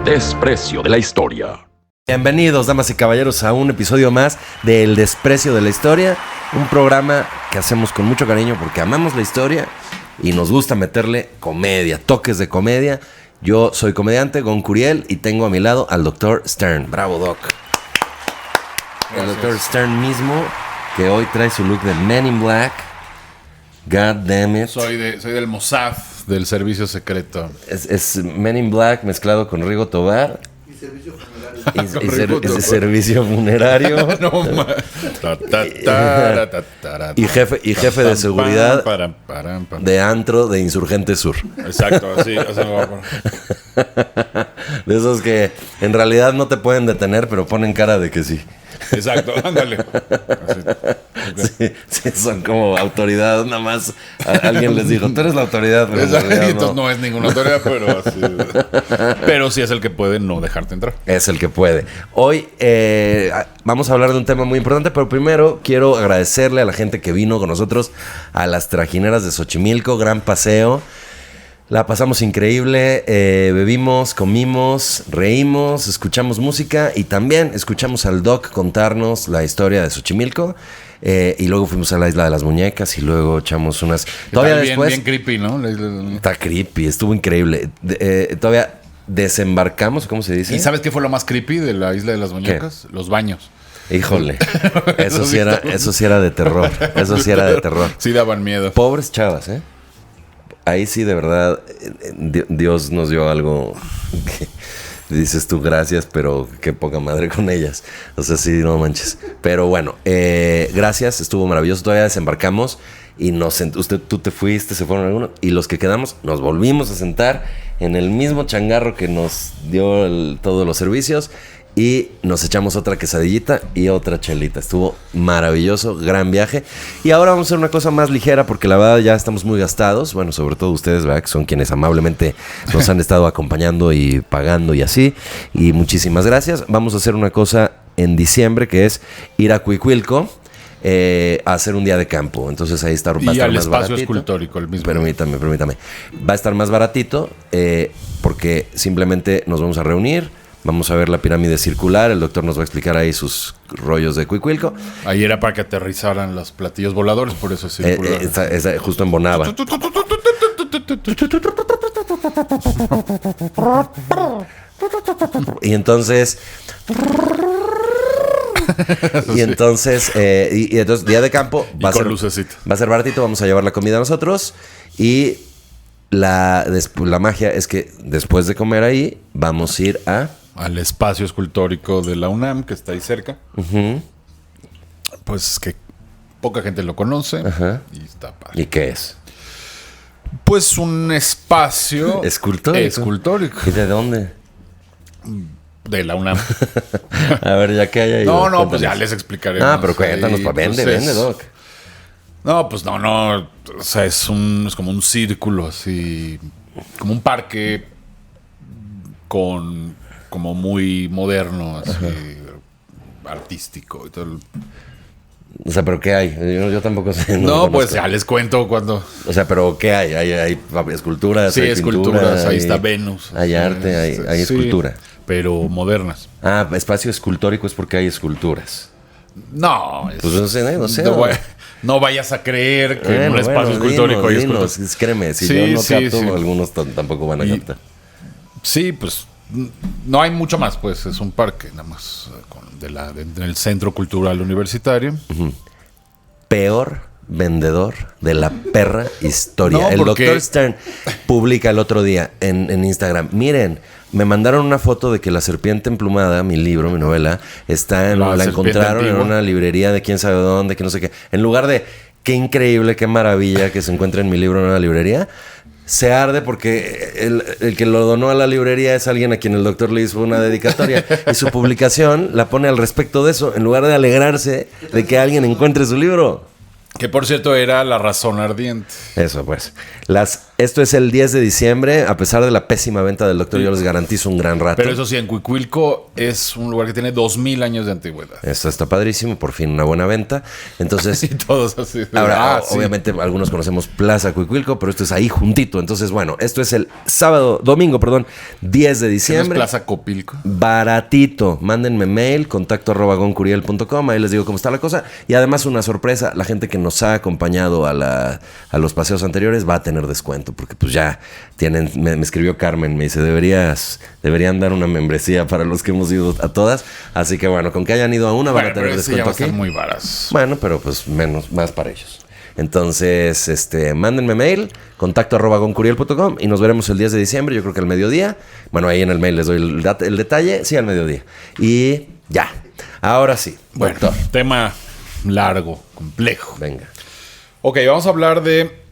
El desprecio de la historia. Bienvenidos, damas y caballeros, a un episodio más de El Desprecio de la Historia, un programa que hacemos con mucho cariño porque amamos la historia y nos gusta meterle comedia, toques de comedia. Yo soy comediante, Gon Curiel, y tengo a mi lado al Dr. Stern. Bravo, Doc. El Dr. Stern mismo, que hoy trae su look de Men in Black. God damn it. Soy del Mossad, del servicio secreto. Es Men in Black mezclado con Rigo Tobar. Y servicio funerario. Servicio funerario. No, y jefe de seguridad de antro de Insurgente Sur. Exacto, así me va a poner. De esos que en realidad no te pueden detener, pero ponen cara de que sí. Exacto, ándale. Okay. Sí, son como autoridad, nada más. Alguien les dijo, tú eres la autoridad. Pero Exacto, no es ninguna autoridad, pero sí es el que puede no dejarte entrar. Es el que puede. Hoy vamos a hablar de un tema muy importante, pero primero quiero agradecerle a la gente que vino con nosotros a las trajineras de Xochimilco, gran paseo. La pasamos increíble, bebimos, comimos, reímos, escuchamos música y también escuchamos al Doc contarnos la historia de Xochimilco. Y luego fuimos a la Isla de las Muñecas y luego echamos unas... Todavía después... Bien creepy, ¿no? Está creepy, estuvo increíble. Todavía desembarcamos, ¿cómo se dice? ¿Y sabes qué fue lo más creepy de la Isla de las Muñecas? ¿Qué? Los baños. Híjole, eso sí era de terror. Eso sí era de terror. Sí daban miedo. Pobres chavas, ¿eh? Ahí sí, de verdad, Dios nos dio algo que dices tú gracias, pero qué poca madre con ellas. O sea, sí, no manches. Pero bueno, gracias, estuvo maravilloso. Todavía desembarcamos y tú te fuiste, se fueron algunos. Y los que quedamos nos volvimos a sentar en el mismo changarro que nos dio todos los servicios. Y nos echamos otra quesadillita y otra chelita. Estuvo maravilloso, gran viaje. Y ahora vamos a hacer una cosa más ligera porque la verdad ya estamos muy gastados. Bueno, sobre todo ustedes, ¿verdad? Que son quienes amablemente nos han estado acompañando y pagando y así. Y muchísimas gracias. Vamos a hacer una cosa en diciembre que es ir a Cuicuilco a hacer un día de campo. Entonces ahí va a estar más baratito. Y al espacio escultórico, el mismo. Permítame. Va a estar más baratito porque simplemente nos vamos a reunir. Vamos a ver la pirámide circular. El doctor nos va a explicar ahí sus rollos de Cuicuilco. Ahí era para que aterrizaran los platillos voladores, por eso es circular. Justo en Bonava. Y entonces... Y entonces, día de campo va a ser baratito. Vamos a llevar la comida a nosotros. Y la magia es que después de comer ahí, vamos a ir al espacio escultórico de la UNAM, que está ahí cerca. Uh-huh. Pues que poca gente lo conoce. Uh-huh. Y está padre. ¿Y qué es? Pues un espacio escultórico. ¿Y de dónde? De la UNAM. A ver, ya que hay ahí. No, cuéntanos. pues ya les explicaremos. Pero cuéntanos, vende, Doc. No, pues no. O sea, es como un círculo así, como un parque como muy moderno, así, artístico y todo. O sea, ¿pero qué hay? Yo tampoco sé. No, pues ya les cuento cuando... O sea, ¿pero qué hay? ¿Hay esculturas? Sí, hay esculturas. Ahí está Venus. Hay arte, hay escultura. Pero modernas. Espacio escultórico es porque hay esculturas. No. Pues no sé. No vayas a creer que en un espacio escultórico hay esculturas. Créeme, si yo no capto, algunos tampoco van a captar. Sí, pues no hay mucho más, pues es un parque nada más en el Centro Cultural Universitario. Uh-huh. Peor vendedor de la perra historia. No, el Dr. Stern publica el otro día en Instagram. Miren, me mandaron una foto de que La Serpiente Emplumada, mi libro, mi novela, la encontraron en una librería de quién sabe dónde, que no sé qué. En lugar de qué increíble, qué maravilla que se encuentre en mi libro en una librería, se arde porque el que lo donó a la librería es alguien a quien el doctor le hizo una dedicatoria. Y su publicación la pone al respecto de eso, en lugar de alegrarse de que alguien encuentre su libro. Que por cierto era La Razón Ardiente. Eso pues. Las Esto es el 10 de diciembre. A pesar de la pésima venta del doctor, yo les garantizo un gran rato. Pero eso sí, en Cuicuilco es un lugar que tiene 2000 años de antigüedad. Esto está padrísimo, por fin una buena venta. Entonces, Y todos así. ahora, Sí. obviamente, algunos conocemos Plaza Cuicuilco, pero esto es ahí juntito. Entonces, bueno, esto es el domingo, 10 de ¿Qué no es diciembre. Plaza Copilco? Baratito. Mándenme mail, contacto@goncuriel.com. Ahí les digo cómo está la cosa. Y además, una sorpresa: la gente que nos ha acompañado a los paseos anteriores va a tener descuento. Porque pues ya tienen. Me escribió Carmen, me dice: deberían dar una membresía para los que hemos ido a todas. Así que bueno, con que hayan ido a una van a tener pero ese ya descuento va a estar aquí. muy varas. Bueno, pero pues más para ellos. Entonces, mándenme mail, contacto@goncuriel.com y nos veremos el 10 de diciembre, yo creo que al mediodía. Bueno, ahí en el mail les doy el detalle, sí, al mediodía. Y ya. Ahora sí, Bueno, doctor. tema largo, complejo. Venga. Ok, vamos a hablar de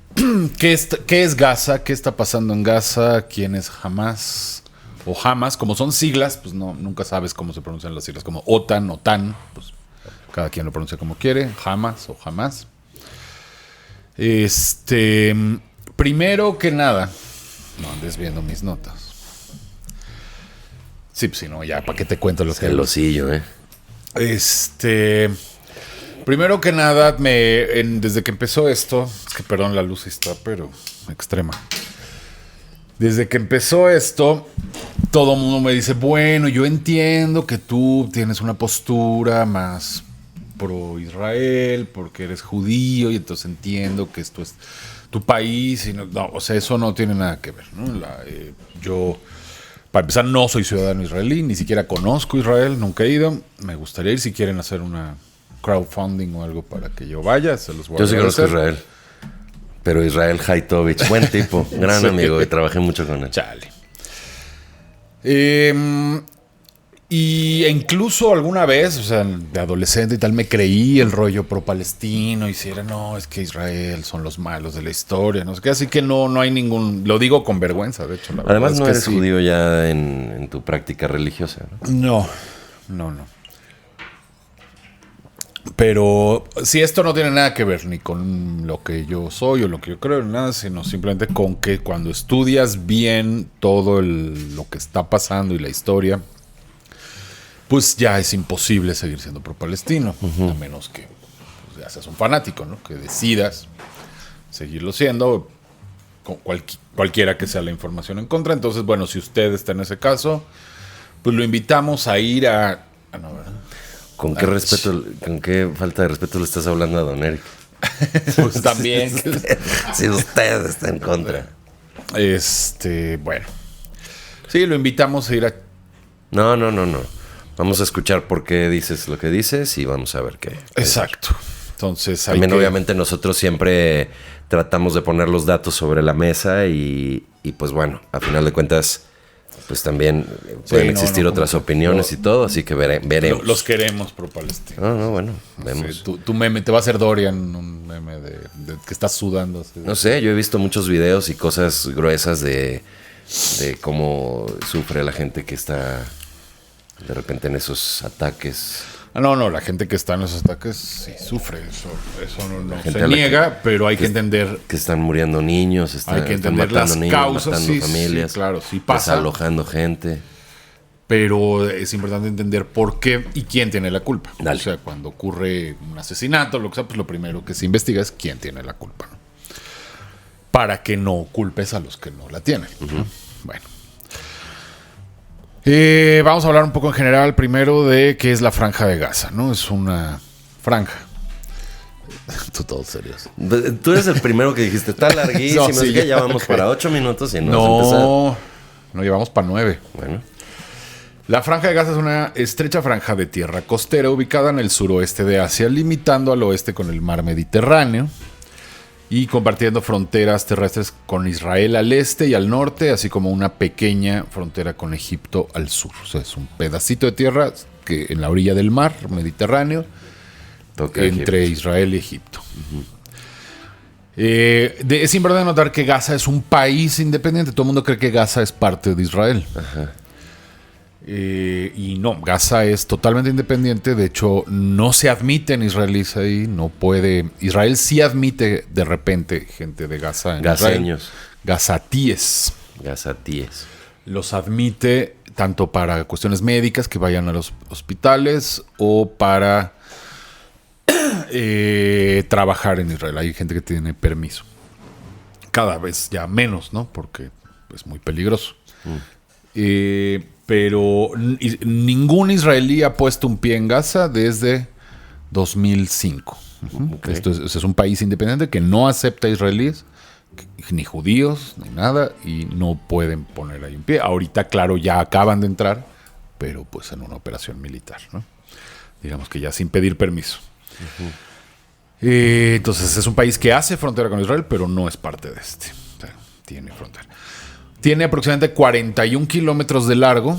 qué es Gaza, qué está pasando en Gaza, quién es Hamas o Hamas. Como son siglas, pues nunca sabes cómo se pronuncian las siglas, como OTAN, pues cada quien lo pronuncia como quiere, Hamas o Hamas. Primero que nada, no andes viendo mis notas. Sí, pues si no, ya, ¿para qué te cuento lo que Celosillo, Primero que nada, desde que empezó esto, es que perdón, la luz está, pero extrema. Desde que empezó esto, todo el mundo me dice, bueno, yo entiendo que tú tienes una postura más pro Israel, porque eres judío, y entonces entiendo que esto es tu país. Y no, o sea, eso no tiene nada que ver, ¿no? Yo, para empezar, no soy ciudadano israelí, ni siquiera conozco Israel, nunca he ido. Me gustaría ir si quieren hacer una crowdfunding o algo para que yo vaya, se los voy a Yo sí conozco a agradecer. Israel. Pero Israel Haitovich, buen tipo, gran Sí. amigo, y trabajé mucho con él. Chale. Y incluso alguna vez, o sea, de adolescente y tal, me creí el rollo pro-palestino. Y si era, no, es que Israel son los malos de la historia, no sé qué. Así que no hay ningún. Lo digo con vergüenza, de hecho. La Además, verdad no es que eres sí. judío ya en tu práctica religiosa, ¿no? No. Pero si esto no tiene nada que ver ni con lo que yo soy o lo que yo creo, ni nada, sino simplemente con que cuando estudias bien todo lo que está pasando y la historia, pues ya es imposible seguir siendo pro-palestino, a menos que pues, ya seas un fanático, ¿no? Que decidas seguirlo siendo, con cualquiera que sea la información en contra. Entonces, bueno, si usted está en ese caso, pues lo invitamos a ir a no, ¿verdad? ¿Con qué respeto, con qué falta de respeto le estás hablando a Don Eric? Pues también. Si usted está en contra. Bueno. Sí, lo invitamos a ir a... No. Vamos a escuchar por qué dices lo que dices y vamos a ver qué. Exacto. Entonces hay También, que... obviamente, nosotros siempre tratamos de poner los datos sobre la mesa y pues bueno, a final de cuentas, pues también pueden existir otras opiniones y todo, así que veremos. Los queremos pro-palestino. No, bueno, vemos. Sí, tu meme, te va a hacer Dorian un meme de que estás sudando. Así. No sé, yo he visto muchos videos y cosas gruesas de cómo sufre la gente que está de repente en esos ataques. No, la gente que está en esos ataques sí sufre. Eso no gente se a la niega, pero hay que entender... Que están muriendo niños, Hay que están entender matando las niños, causas, matando sí, familias, sí, claro, sí pasa. desalojando gente. Pero es importante entender por qué y quién tiene la culpa. Dale. O sea, cuando ocurre un asesinato, lo que sea, pues lo primero que se investiga es quién tiene la culpa, ¿no? Para que no culpes a los que no la tienen. ¿No? Bueno. Vamos a hablar un poco en general primero de qué es la Franja de Gaza, ¿no? Es una franja. Tú todo serio. Tú eres el primero que dijiste, está larguísimo, No, sí, así que ya vamos ok. para 8 minutos y no vas a empezar. No llevamos para 9. Bueno, La Franja de Gaza es una estrecha franja de tierra costera ubicada en el suroeste de Asia, limitando al oeste con el mar Mediterráneo y compartiendo fronteras terrestres con Israel al este y al norte, así como una pequeña frontera con Egipto al sur. O sea, es un pedacito de tierra que en la orilla del mar Mediterráneo, toca entre Egipto. Israel y Egipto. Es importante notar que Gaza es un país independiente. Todo el mundo cree que Gaza es parte de Israel. Y no, Gaza es totalmente independiente. De hecho, no se admiten israelíes ahí. No puede. Israel sí admite de repente gente de Gaza en Gaseños. Israel. gazatíes. Gazatíes. Los admite tanto para cuestiones médicas, que vayan a los hospitales, o para trabajar en Israel. Hay gente que tiene permiso. Cada vez ya menos, ¿no? Porque es muy peligroso. Pero ningún israelí ha puesto un pie en Gaza desde 2005. Okay. Este es un país independiente que no acepta israelíes, ni judíos, ni nada, y no pueden poner ahí un pie. Ahorita, claro, ya acaban de entrar, pero pues en una operación militar, ¿no? Digamos que ya sin pedir permiso. Entonces es un país que hace frontera con Israel, pero no es parte de este. O sea, tiene frontera. Tiene aproximadamente 41 kilómetros de largo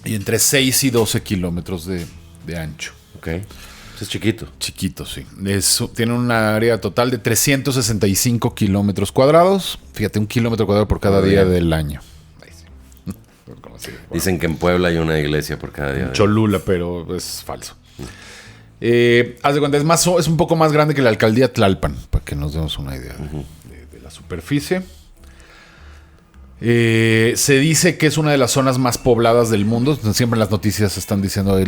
y entre 6 y 12 kilómetros de ancho. Ok. Es chiquito. Chiquito, sí. Tiene una área total de 365 kilómetros cuadrados. Fíjate, 1 kilómetro cuadrado por cada día del año. Dicen que en Puebla hay una iglesia por cada día. Cholula, pero es falso. Haz de cuenta, es un poco más grande que la alcaldía Tlalpan, para que nos demos una idea de la superficie. Se dice que es una de las zonas más pobladas del mundo. Siempre en las noticias están diciendo,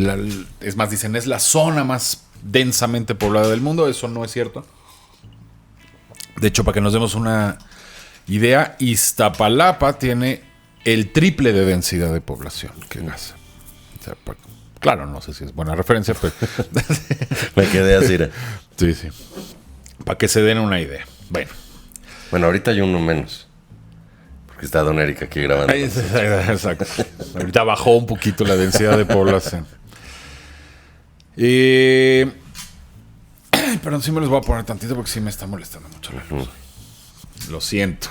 es más, dicen, es la zona más densamente poblada del mundo. Eso no es cierto. De hecho, para que nos demos una idea, Iztapalapa tiene el triple de densidad de población que Gaza. O sea, claro, no sé si es buena referencia, pero me quedé así. Sí. Para que se den una idea. Bueno, ahorita hay uno menos. Porque está Don Eric aquí grabando. Exacto. Ahorita bajó un poquito la densidad de población. Perdón, sí me los voy a poner tantito porque sí me está molestando mucho la luz. Lo siento.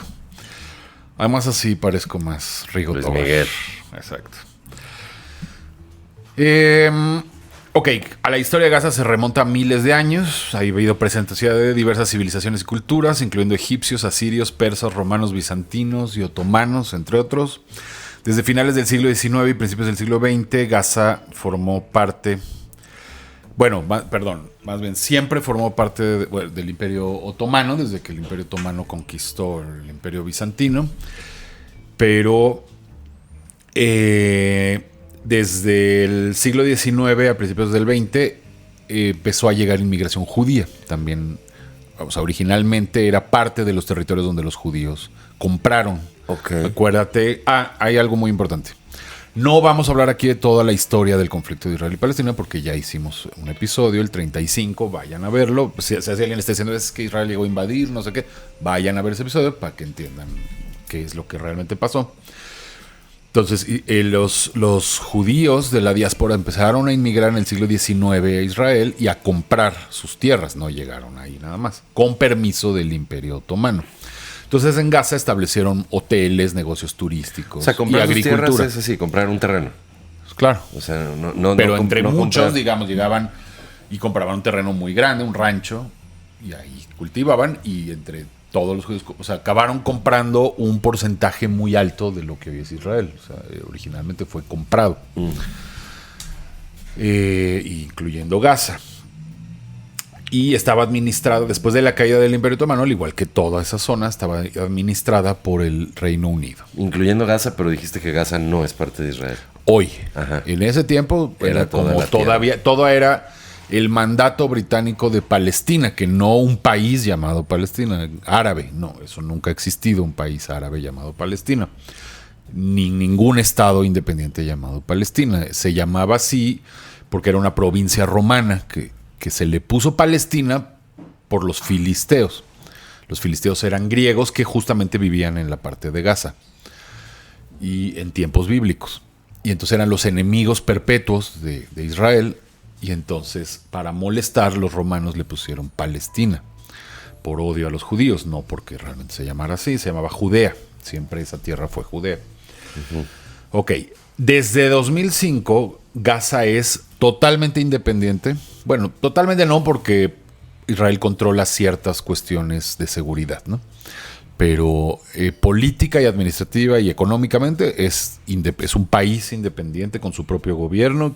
Además así parezco más Rigo Luis Tobar. Miguel. Exacto. Ok, a la historia de Gaza se remonta a miles de años. Ha habido presencia de diversas civilizaciones y culturas, incluyendo egipcios, asirios, persas, romanos, bizantinos y otomanos, entre otros. Desde finales del siglo XIX y principios del siglo XX, Gaza formó parte... más bien siempre formó parte del Imperio Otomano, desde que el Imperio Otomano conquistó el Imperio Bizantino. Pero... desde el siglo XIX a principios del XX empezó a llegar inmigración judía. También, originalmente era parte de los territorios donde los judíos compraron. Okay. Acuérdate, hay algo muy importante. No vamos a hablar aquí de toda la historia del conflicto de Israel y Palestina porque ya hicimos un episodio, el 35, vayan a verlo. Si alguien está diciendo es que Israel llegó a invadir, no sé qué, vayan a ver ese episodio para que entiendan qué es lo que realmente pasó. Entonces, los judíos de la diáspora empezaron a inmigrar en el siglo XIX a Israel y a comprar sus tierras. No llegaron ahí nada más, con permiso del Imperio Otomano. Entonces, en Gaza establecieron hoteles, negocios turísticos, o sea, comprar y agricultura. Tierras es así, comprar un terreno. Claro. O sea, Pero entre muchos, comprar. digamos, llegaban y compraban un terreno muy grande, un rancho, y ahí cultivaban, y entre todos los judíos, acabaron comprando un porcentaje muy alto de lo que hoy es Israel. O sea, originalmente fue comprado, incluyendo Gaza. Y estaba administrada, después de la caída del Imperio Otomano, al igual que toda esa zona, estaba administrada por el Reino Unido. Incluyendo Gaza, pero dijiste que Gaza no es parte de Israel. Hoy. Ajá. En ese tiempo era toda como la tierra. todavía, todo era el mandato británico de Palestina, que no un país llamado Palestina, árabe. No, eso nunca ha existido, un país árabe llamado Palestina. Ni ningún estado independiente llamado Palestina. Se llamaba así porque era una provincia romana que se le puso Palestina por los filisteos. Los filisteos eran griegos que justamente vivían en la parte de Gaza y en tiempos bíblicos. Y entonces eran los enemigos perpetuos de Israel. Y entonces, para molestar, los romanos le pusieron Palestina por odio a los judíos, no porque realmente se llamara así, se llamaba Judea. Siempre esa tierra fue Judea. Ok, desde 2005 Gaza es totalmente independiente. Bueno, totalmente no, porque Israel controla ciertas cuestiones de seguridad, ¿no? Pero política y administrativa y económicamente es un país independiente con su propio gobierno,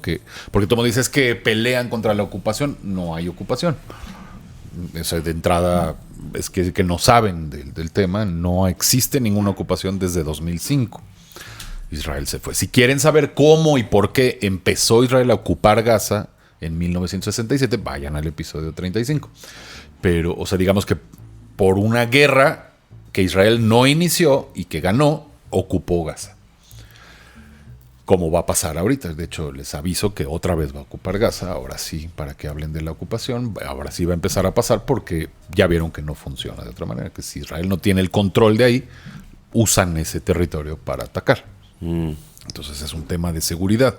porque tú me dices que pelean contra la ocupación. No hay ocupación. De entrada es que no saben del tema, no existe ninguna ocupación desde 2005. Israel se fue. Si quieren saber cómo y por qué empezó Israel a ocupar Gaza en 1967, vayan al episodio 35. Pero, o sea, digamos que por una guerra que Israel no inició y que ganó, ocupó Gaza. Como va a pasar ahorita. De hecho, les aviso que otra vez va a ocupar Gaza. Ahora sí, para que hablen de la ocupación. Ahora sí va a empezar a pasar porque ya vieron que no funciona de otra manera. Que si Israel no tiene el control de ahí, usan ese territorio para atacar. Entonces es un tema de seguridad.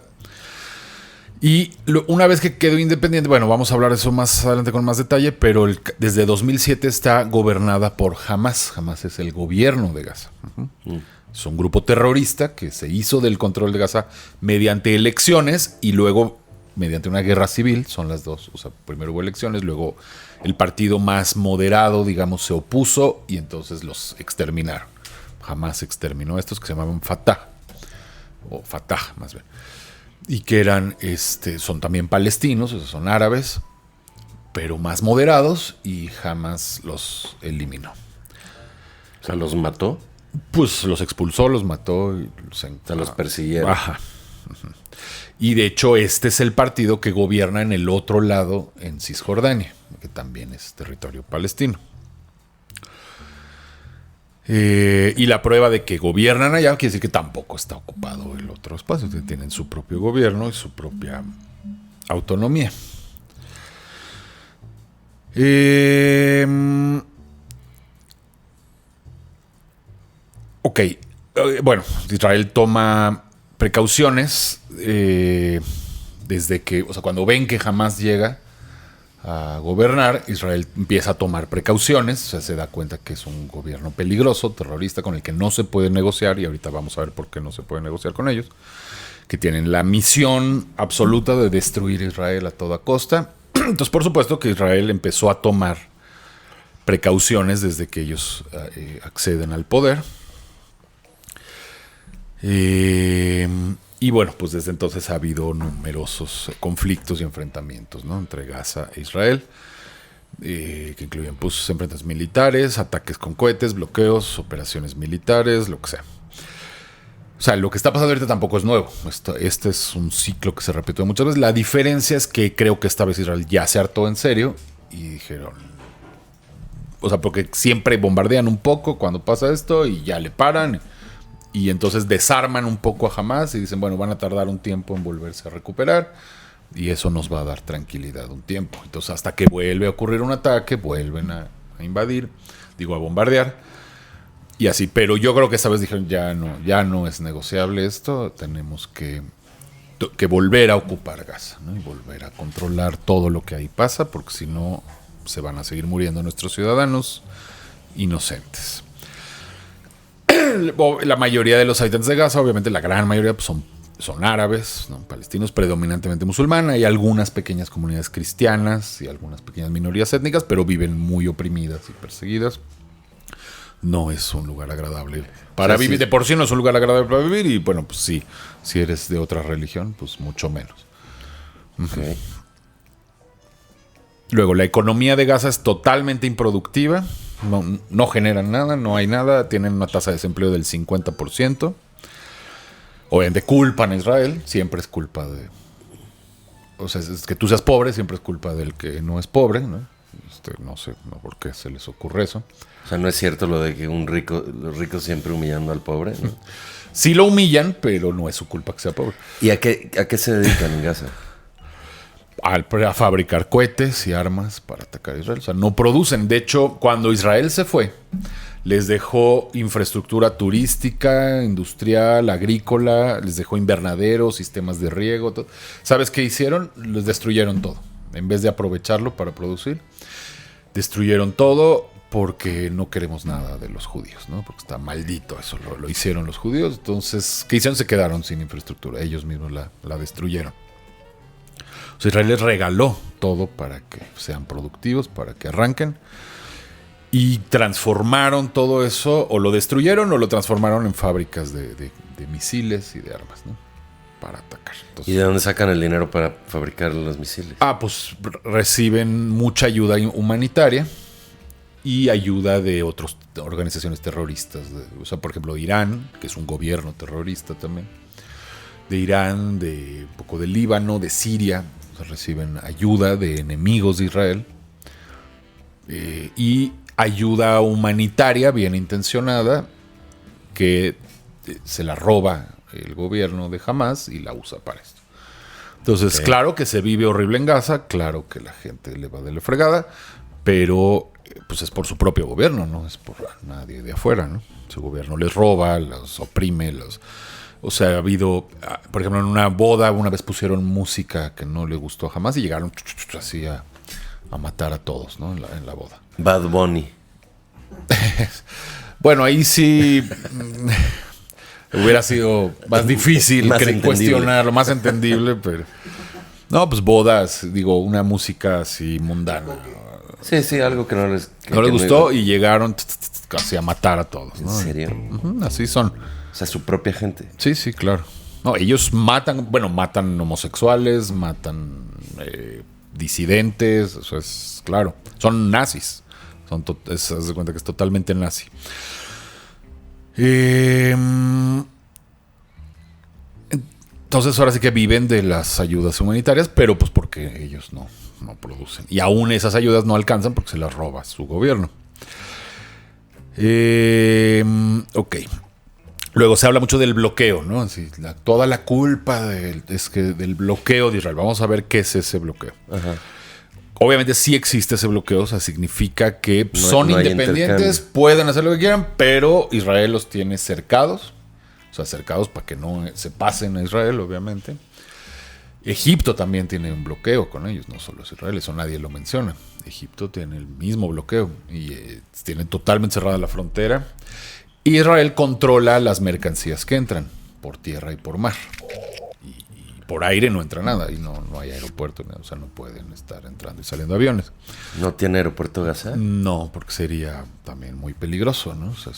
Y una vez que quedó independiente, bueno, vamos a hablar de eso más adelante con más detalle, pero desde 2007 está gobernada por Hamas. Hamas es el gobierno de Gaza. Es un grupo terrorista que se hizo del control de Gaza mediante elecciones y luego mediante una guerra civil. Son las dos. O sea, primero hubo elecciones, luego el partido más moderado, digamos, se opuso y entonces los exterminaron. Hamas exterminó a estos que se llamaban Fatah, o Fatah más bien. Y que eran, son también palestinos, o sea, son árabes, pero más moderados, y Hamas los eliminó. O sea, ¿los mató? Pues los expulsó, los mató. Y los persiguieron. Ajá. Y de hecho, este es el partido que gobierna en el otro lado, en Cisjordania, que también es territorio palestino. Y la prueba de que gobiernan allá quiere decir que tampoco está ocupado el otro espacio. Tienen su propio gobierno y su propia autonomía. Ok. Bueno, Israel toma precauciones desde que, o sea, cuando ven que jamás llega a gobernar, Israel empieza a tomar precauciones, o sea, se da cuenta que es un gobierno peligroso, terrorista, con el que no se puede negociar, y ahorita vamos a ver por qué no se puede negociar con ellos, que tienen la misión absoluta de destruir Israel a toda costa. Entonces, por supuesto que Israel empezó a tomar precauciones desde que ellos acceden al poder. Y bueno, pues desde entonces ha habido numerosos conflictos y enfrentamientos, ¿no?, entre Gaza e Israel, que incluyen pues enfrentamientos militares, ataques con cohetes, bloqueos, operaciones militares, lo que sea. O sea, lo que está pasando ahorita tampoco es nuevo. Este es un ciclo que se repitió muchas veces. La diferencia es que creo que esta vez Israel ya se hartó en serio y dijeron... O sea, porque siempre bombardean un poco cuando pasa esto y ya le paran... Y entonces desarman un poco a Hamas y dicen, bueno, van a tardar un tiempo en volverse a recuperar y eso nos va a dar tranquilidad un tiempo. Entonces hasta que vuelve a ocurrir un ataque, vuelven a invadir, a bombardear y así. Pero yo creo que esta vez dijeron, ya no es negociable esto, tenemos que volver a ocupar Gaza, ¿no?, y volver a controlar todo lo que ahí pasa, porque si no se van a seguir muriendo nuestros ciudadanos inocentes. La mayoría de los habitantes de Gaza, obviamente la gran mayoría, pues son árabes, ¿no?, palestinos, predominantemente musulmanes. Hay algunas pequeñas comunidades cristianas y algunas pequeñas minorías étnicas, pero viven muy oprimidas y perseguidas. No es un lugar agradable para vivir. De por sí no es un lugar agradable para vivir. Y bueno, pues sí, si eres de otra religión, pues mucho menos. Okay. Luego, la economía de Gaza es totalmente improductiva. No generan nada, no hay nada. Tienen una tasa de desempleo del 50%. Obviamente culpan a Israel. Siempre es culpa de... O sea, es que tú seas pobre, siempre es culpa del que no es pobre, ¿no? No sé por qué se les ocurre eso. O sea, no es cierto lo de que los ricos siempre humillando al pobre, ¿no? Sí lo humillan, pero no es su culpa que sea pobre. ¿Y a qué se dedican en Gaza? A fabricar cohetes y armas para atacar a Israel. O sea, no producen. De hecho, cuando Israel se fue, les dejó infraestructura turística, industrial, agrícola, les dejó invernaderos, sistemas de riego. Todo. ¿Sabes qué hicieron? Les destruyeron todo. En vez de aprovecharlo para producir, destruyeron todo porque no queremos nada de los judíos, ¿no? Porque está maldito eso. Lo hicieron los judíos. Entonces, ¿qué hicieron? Se quedaron sin infraestructura. Ellos mismos la destruyeron. O sea, Israel les regaló todo para que sean productivos, para que arranquen. Y transformaron todo eso, o lo destruyeron o lo transformaron en fábricas de misiles y de armas, ¿no?, para atacar. Entonces, ¿y de dónde sacan el dinero para fabricar los misiles? Pues reciben mucha ayuda humanitaria. y ayuda de otras organizaciones terroristas. O sea, por ejemplo, Irán, que es un gobierno terrorista también. De Irán, de un poco de Líbano, de Siria. O sea, reciben ayuda de enemigos de Israel. Y ayuda humanitaria bien intencionada que se la roba el gobierno de Hamás y la usa para esto. Entonces, claro que se vive horrible en Gaza, claro que la gente le va de la fregada, pero pues es por su propio gobierno, no es por nadie de afuera, ¿no? Su gobierno les roba, los oprime, o sea, ha habido, por ejemplo, en una boda una vez pusieron música que no le gustó jamás y llegaron así a matar a todos, ¿no? En la boda. Bad Bunny. Bueno, ahí sí hubiera sido más difícil cuestionarlo, más entendible, pero no, pues bodas, digo, una música así mundana. Sí, algo que no les gustó y llegaron casi a matar a todos, ¿no? ¿En serio? Así son. O sea, su propia gente. Sí, claro. No, ellos matan homosexuales, matan disidentes, eso es claro. Son nazis. Haz de cuenta que es totalmente nazi. Entonces ahora sí que viven de las ayudas humanitarias, pero pues porque ellos no producen. Y aún esas ayudas no alcanzan porque se las roba su gobierno. Ok. Luego se habla mucho del bloqueo, ¿no? Así, toda la culpa del bloqueo de Israel. Vamos a ver qué es ese bloqueo. Ajá. Obviamente sí existe ese bloqueo, o sea, significa que son independientes, pueden hacer lo que quieran, pero Israel los tiene cercados, o sea, cercados para que no se pasen a Israel, obviamente. Egipto también tiene un bloqueo con ellos, no solo es Israel, eso nadie lo menciona. Egipto tiene el mismo bloqueo y tiene totalmente cerrada la frontera. Y Israel controla las mercancías que entran por tierra y por mar. Y por aire no entra nada y no hay aeropuerto, o sea, no pueden estar entrando y saliendo aviones. ¿No tiene aeropuerto Gaza? No, porque sería también muy peligroso, ¿no? O sea,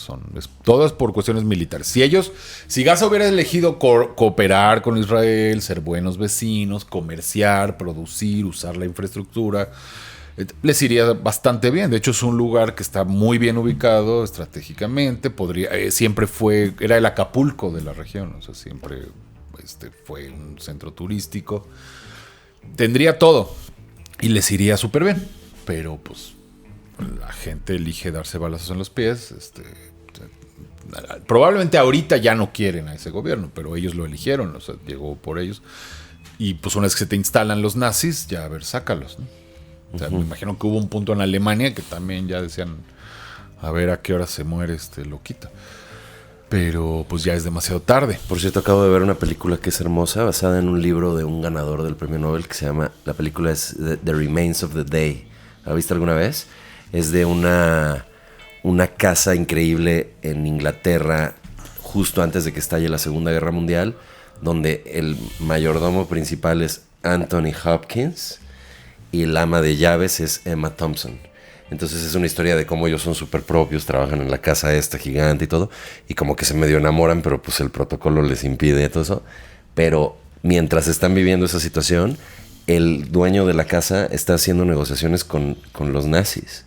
todo es por cuestiones militares. Si Gaza hubiera elegido cooperar con Israel, ser buenos vecinos, comerciar, producir, usar la infraestructura, les iría bastante bien. De hecho, es un lugar que está muy bien ubicado estratégicamente. Era el Acapulco de la región, o sea, siempre fue un centro turístico. Tendría todo y les iría súper bien, pero pues la gente elige darse balazos en los pies. Probablemente ahorita ya no quieren a ese gobierno, pero ellos lo eligieron, o sea, llegó por ellos. Y pues una vez que se te instalan los nazis, ya a ver, sácalos, ¿no? O sea, me imagino que hubo un punto en Alemania que también ya decían, a ver a qué hora se muere este loquito. Pero pues ya es demasiado tarde. Por cierto, acabo de ver una película que es hermosa, basada en un libro de un ganador del premio Nobel que se llama, la película es The Remains of the Day. ¿La viste alguna vez? Es de una casa increíble en Inglaterra, justo antes de que estalle la Segunda Guerra Mundial, donde el mayordomo principal es Anthony Hopkins y el ama de llaves es Emma Thompson. Entonces es una historia de cómo ellos son súper propios, trabajan en la casa esta gigante y todo, y como que se medio enamoran, pero pues el protocolo les impide todo eso. Pero mientras están viviendo esa situación, el dueño de la casa está haciendo negociaciones con los nazis.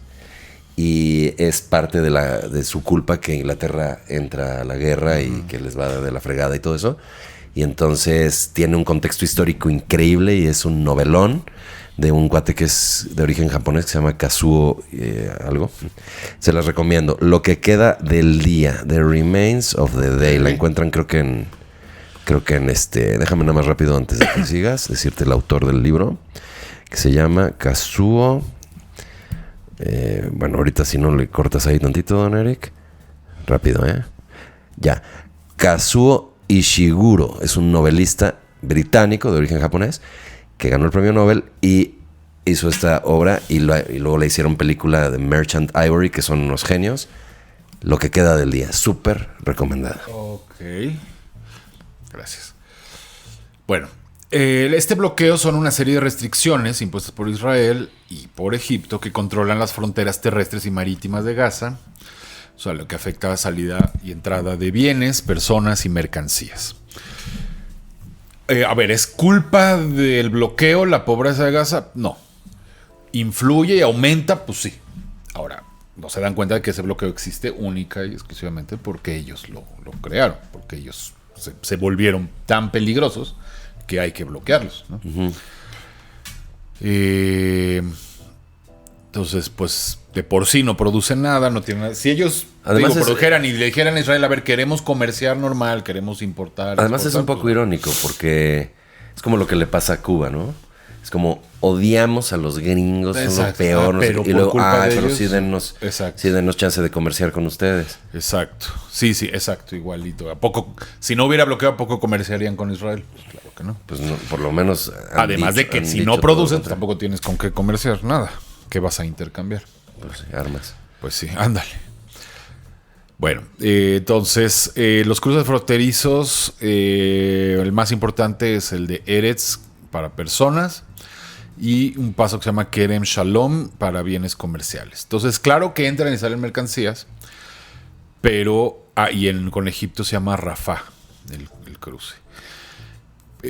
Y es parte de su culpa que Inglaterra entra a la guerra y que les va de la fregada y todo eso. Y entonces tiene un contexto histórico increíble y es un novelón de un cuate que es de origen japonés que se llama Kazuo algo. Se las recomiendo. Lo que queda del día, The Remains of the Day. La encuentran creo que en déjame nada más rápido antes de que sigas decirte el autor del libro, que se llama Kazuo. Bueno, ahorita si no le cortas ahí tantito, don Eric. Rápido, ya. Kazuo Ishiguro es un novelista británico de origen japonés que ganó el premio Nobel y hizo esta obra y luego le hicieron película de Merchant Ivory, que son unos genios. Lo que queda del día, súper recomendada. Ok, gracias. Bueno, este bloqueo son una serie de restricciones impuestas por Israel y por Egipto que controlan las fronteras terrestres y marítimas de Gaza, o sea, lo que afecta a la salida y entrada de bienes, personas y mercancías. A ver, ¿es culpa del bloqueo la pobreza de Gaza? No. ¿Influye y aumenta? Pues sí. Ahora, no se dan cuenta de que ese bloqueo existe única y exclusivamente porque ellos lo crearon, porque ellos se volvieron tan peligrosos que hay que bloquearlos, ¿no? Entonces, pues, de por sí no producen nada, no tienen nada. Si ellos produjeran y le dijeran a Israel, a ver, queremos comerciar normal, queremos importar. Además es un poco irónico porque es como lo que le pasa a Cuba, ¿no? Es como odiamos a los gringos, son lo peor. No pero y luego, pero sí denos chance de comerciar con ustedes. Exacto. Sí, exacto, igualito. ¿A poco, si no hubiera bloqueo, a poco comerciarían con Israel? Pues claro que no. Pues no, por lo menos. Además de que si no produces, tampoco tienes con qué comerciar nada. ¿Qué vas a intercambiar? Pues sí, armas. Pues sí, ándale. Bueno, entonces, los cruces fronterizos, el más importante es el de Eretz para personas y un paso que se llama Kerem Shalom para bienes comerciales. Entonces, claro que entran y salen mercancías, pero con Egipto se llama Rafah, el cruce.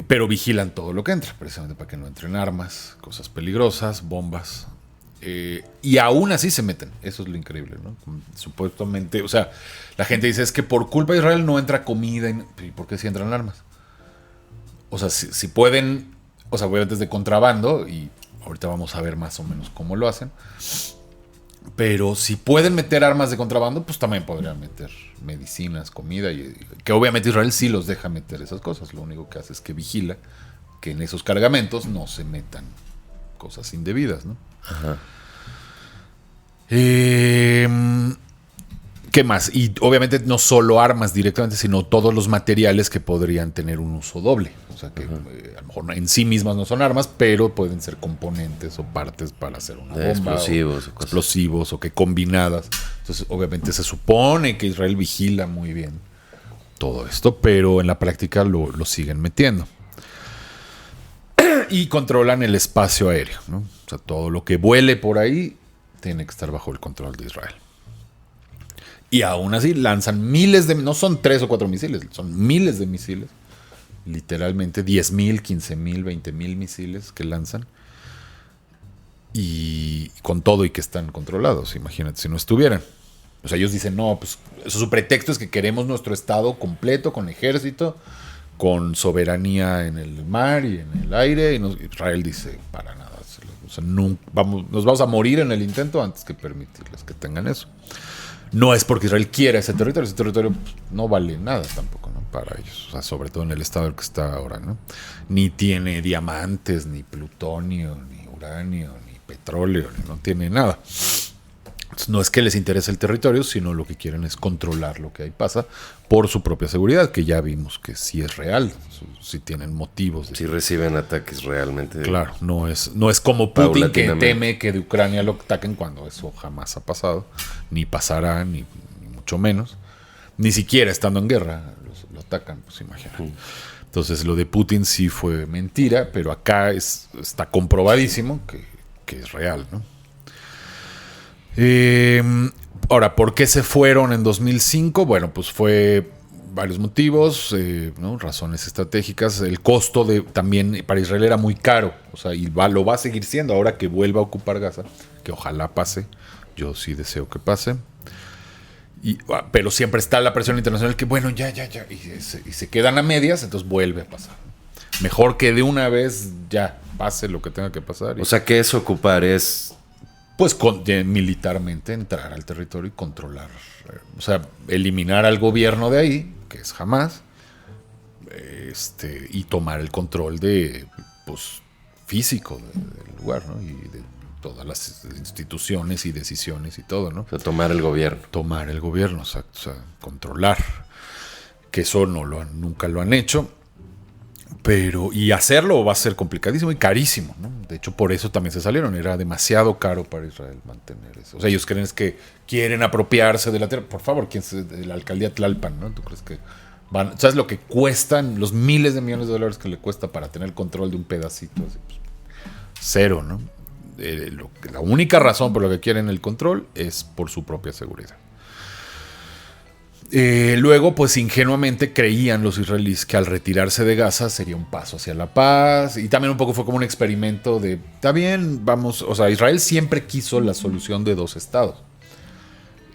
Pero vigilan todo lo que entra, precisamente para que no entren armas, cosas peligrosas, bombas. Y aún así se meten. Eso es lo increíble, ¿no? Supuestamente, o sea, la gente dice es que por culpa de Israel no entra comida. ¿Y por qué sí entran armas? O sea, si pueden, o sea, obviamente es de contrabando y ahorita vamos a ver más o menos cómo lo hacen. Pero si pueden meter armas de contrabando, pues también podrían meter medicinas, comida, y que obviamente Israel sí los deja meter esas cosas. Lo único que hace es que vigila que en esos cargamentos no se metan cosas indebidas, ¿no? Ajá. ¿Qué más? Y obviamente no solo armas directamente, sino todos los materiales que podrían tener un uso doble. O sea que a lo mejor en sí mismas no son armas, pero pueden ser componentes o partes para hacer una bomba. Explosivos o que combinadas. Entonces obviamente se supone que Israel vigila muy bien todo esto, pero en la práctica lo siguen metiendo. Y controlan el espacio aéreo, ¿no? O sea, todo lo que vuele por ahí tiene que estar bajo el control de Israel. Y aún así lanzan miles de... No son 3 o 4 misiles, son miles de misiles. Literalmente 10,000, 15,000, 20,000 misiles que lanzan. Y con todo y que están controlados, imagínate, si no estuvieran. O sea, ellos dicen, no, pues su pretexto es que queremos nuestro estado completo, con ejército, con soberanía en el mar y en el aire. Y Israel dice, para nada. O sea, nos vamos a morir en el intento antes que permitirles que tengan eso. No es porque Israel quiera ese territorio pues, no vale nada tampoco, ¿no? Para ellos. O sea, sobre todo en el estado en el que está ahora, ¿no? Ni tiene diamantes, ni plutonio, ni uranio, ni petróleo, no tiene nada. Entonces, no es que les interese el territorio, sino lo que quieren es controlar lo que ahí pasa por su propia seguridad, que ya vimos que sí es real, sí tienen motivos. Sí reciben ataques realmente. Claro, no es como Putin, que teme que de Ucrania lo ataquen cuando eso jamás ha pasado, ni pasará, ni mucho menos. Ni siquiera estando en guerra lo atacan, pues imagínate. Entonces lo de Putin sí fue mentira, pero acá está comprobadísimo que es real, ¿no? Ahora, ¿por qué se fueron en 2005? Bueno, pues fue varios motivos, ¿no? Razones estratégicas. El costo también para Israel era muy caro, o sea, y lo va a seguir siendo ahora que vuelva a ocupar Gaza, que ojalá pase. Yo sí deseo que pase. Pero siempre está la presión internacional que, bueno, ya, y se quedan a medias, entonces vuelve a pasar. Mejor que de una vez ya pase lo que tenga que pasar. O sea, ¿qué es ocupar? Es... Pues militarmente entrar al territorio y controlar, o sea, eliminar al gobierno de ahí, que es Hamás, y tomar el control físico del lugar, ¿no? Y de todas las instituciones y decisiones y todo, ¿no? O sea, tomar el gobierno. Tomar el gobierno, exacto, o sea, controlar. Que eso nunca lo han hecho. Y hacerlo va a ser complicadísimo y carísimo, ¿no? De hecho, por eso también se salieron. Era demasiado caro para Israel mantener eso. O sea, ellos creen que quieren apropiarse de la tierra. Por favor, ¿quién es de la alcaldía Tlalpan, ¿no? ¿Tú crees que sabes lo que cuestan, los miles de millones de dólares que le cuesta para tener control de un pedacito? Así, pues, cero, ¿no? La única razón por la que quieren el control es por su propia seguridad. Luego, pues ingenuamente creían los israelíes que al retirarse de Gaza sería un paso hacia la paz, y también un poco fue como un experimento de, está bien, vamos, o sea, Israel siempre quiso la solución de 2 estados,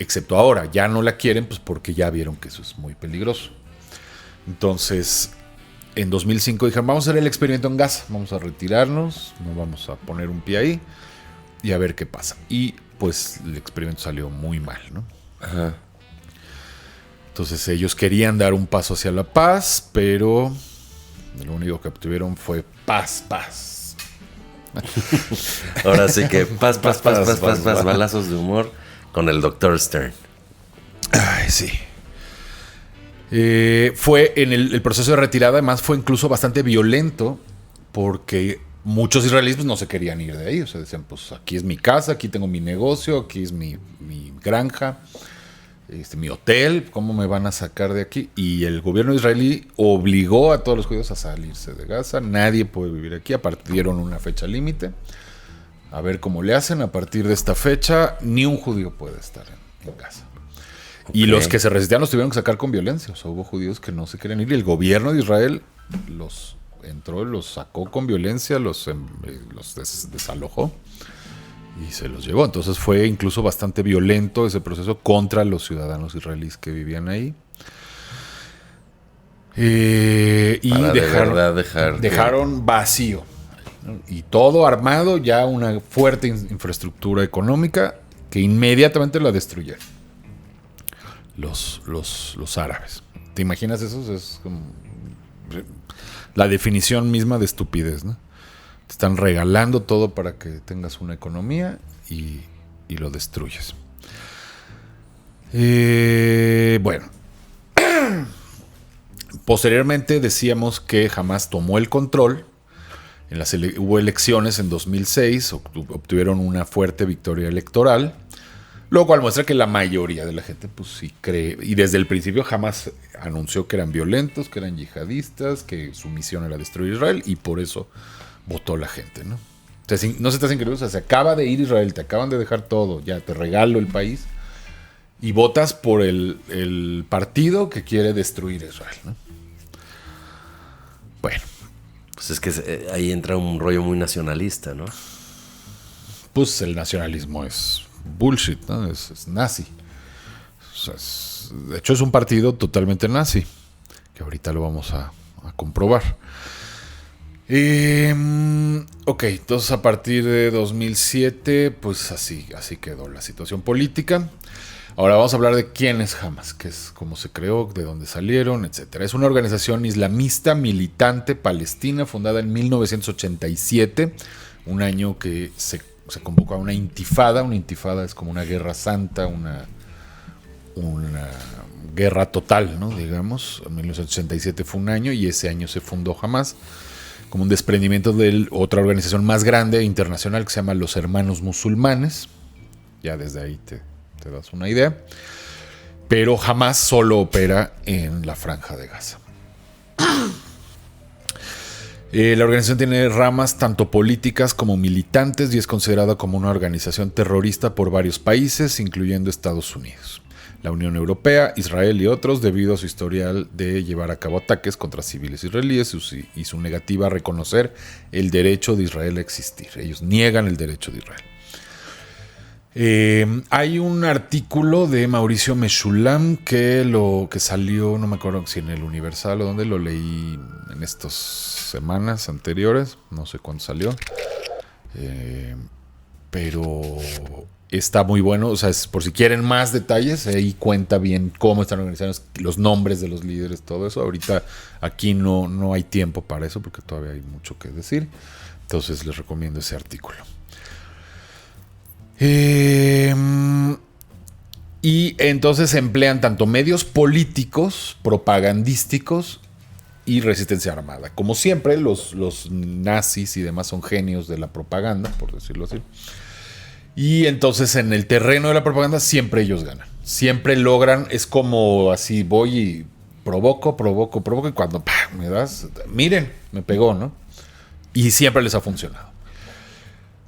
excepto ahora, ya no la quieren pues porque ya vieron que eso es muy peligroso. Entonces, en 2005 dijeron, vamos a hacer el experimento en Gaza, vamos a retirarnos, no vamos a poner un pie ahí y a ver qué pasa. Y pues el experimento salió muy mal, ¿no? Ajá. Entonces ellos querían dar un paso hacia la paz, pero lo único que obtuvieron fue paz. Ahora sí que paz, balazos de humor con el Dr. Stern. Ay, sí. Fue en el proceso de retirada, además fue incluso bastante violento, porque muchos israelíes pues, no se querían ir de ahí. O sea, decían, pues aquí es mi casa, aquí tengo mi negocio, aquí es mi granja, mi hotel, ¿cómo me van a sacar de aquí? Y el gobierno israelí obligó a todos los judíos a salirse de Gaza. Nadie puede vivir aquí. Aparte dieron una fecha límite. A ver cómo le hacen. A partir de esta fecha, ni un judío puede estar en Gaza. Okay. Y los que se resistían los tuvieron que sacar con violencia. O sea, hubo judíos que no se querían ir. Y el gobierno de Israel los entró, los sacó con violencia, los desalojó y se los llevó. Entonces fue incluso bastante violento ese proceso contra los ciudadanos israelíes que vivían ahí. Y dejaron vacío, ¿no? Y todo armado, ya una fuerte infraestructura económica que inmediatamente la destruyeron los árabes. ¿Te imaginas eso? Es como la definición misma de estupidez, ¿no? Te están regalando todo para que tengas una economía y lo destruyes. Bueno. Posteriormente decíamos que Hamás tomó el control. Hubo elecciones en 2006, obtuvieron una fuerte victoria electoral, lo cual muestra que la mayoría de la gente pues sí cree, y desde el principio Hamás anunció que eran violentos, que eran yihadistas, que su misión era destruir Israel, y por eso votó la gente, ¿no? O sea, no se te hace increíble, o sea, se acaba de ir Israel, te acaban de dejar todo, ya te regalo el país, y votas por el partido que quiere destruir Israel, ¿no? Bueno. Pues es que ahí entra un rollo muy nacionalista, ¿no? Pues el nacionalismo es bullshit, ¿no? Es nazi. O sea, de hecho es un partido totalmente nazi, que ahorita lo vamos a comprobar. Ok, entonces a partir de 2007, pues así quedó la situación política. Ahora vamos a hablar de quién es Hamás, qué es, cómo se creó, de dónde salieron, etc. Es una organización islamista militante palestina fundada en 1987, un año que se convocó a una intifada. Una intifada es como una guerra santa, una guerra total, ¿no? Digamos, 1987 fue un año y ese año se fundó Hamás como un desprendimiento de otra organización más grande internacional que se llama los Hermanos Musulmanes. Ya desde ahí te das una idea. Pero Hamás solo opera en la Franja de Gaza. La organización tiene ramas tanto políticas como militantes y es considerada como una organización terrorista por varios países, incluyendo Estados Unidos, la Unión Europea, Israel y otros, debido a su historial de llevar a cabo ataques contra civiles israelíes y su negativa a reconocer el derecho de Israel a existir. Ellos niegan el derecho de Israel. Hay un artículo de Mauricio Meshulam que salió, no me acuerdo si en el Universal o donde lo leí en estas semanas anteriores, no sé cuándo salió, pero está muy bueno. O sea, es por si quieren más detalles, ahí cuenta bien cómo están organizados, los nombres de los líderes, todo eso. Ahorita aquí no hay tiempo para eso porque todavía hay mucho que decir, entonces les recomiendo ese artículo. Y entonces emplean tanto medios políticos, propagandísticos y resistencia armada. Como siempre, los nazis y demás son genios de la propaganda, por decirlo así. Y entonces en el terreno de la propaganda siempre ellos ganan. Siempre logran, es como así, voy y provoco, y cuando me das, miren, me pegó, ¿no? Y siempre les ha funcionado.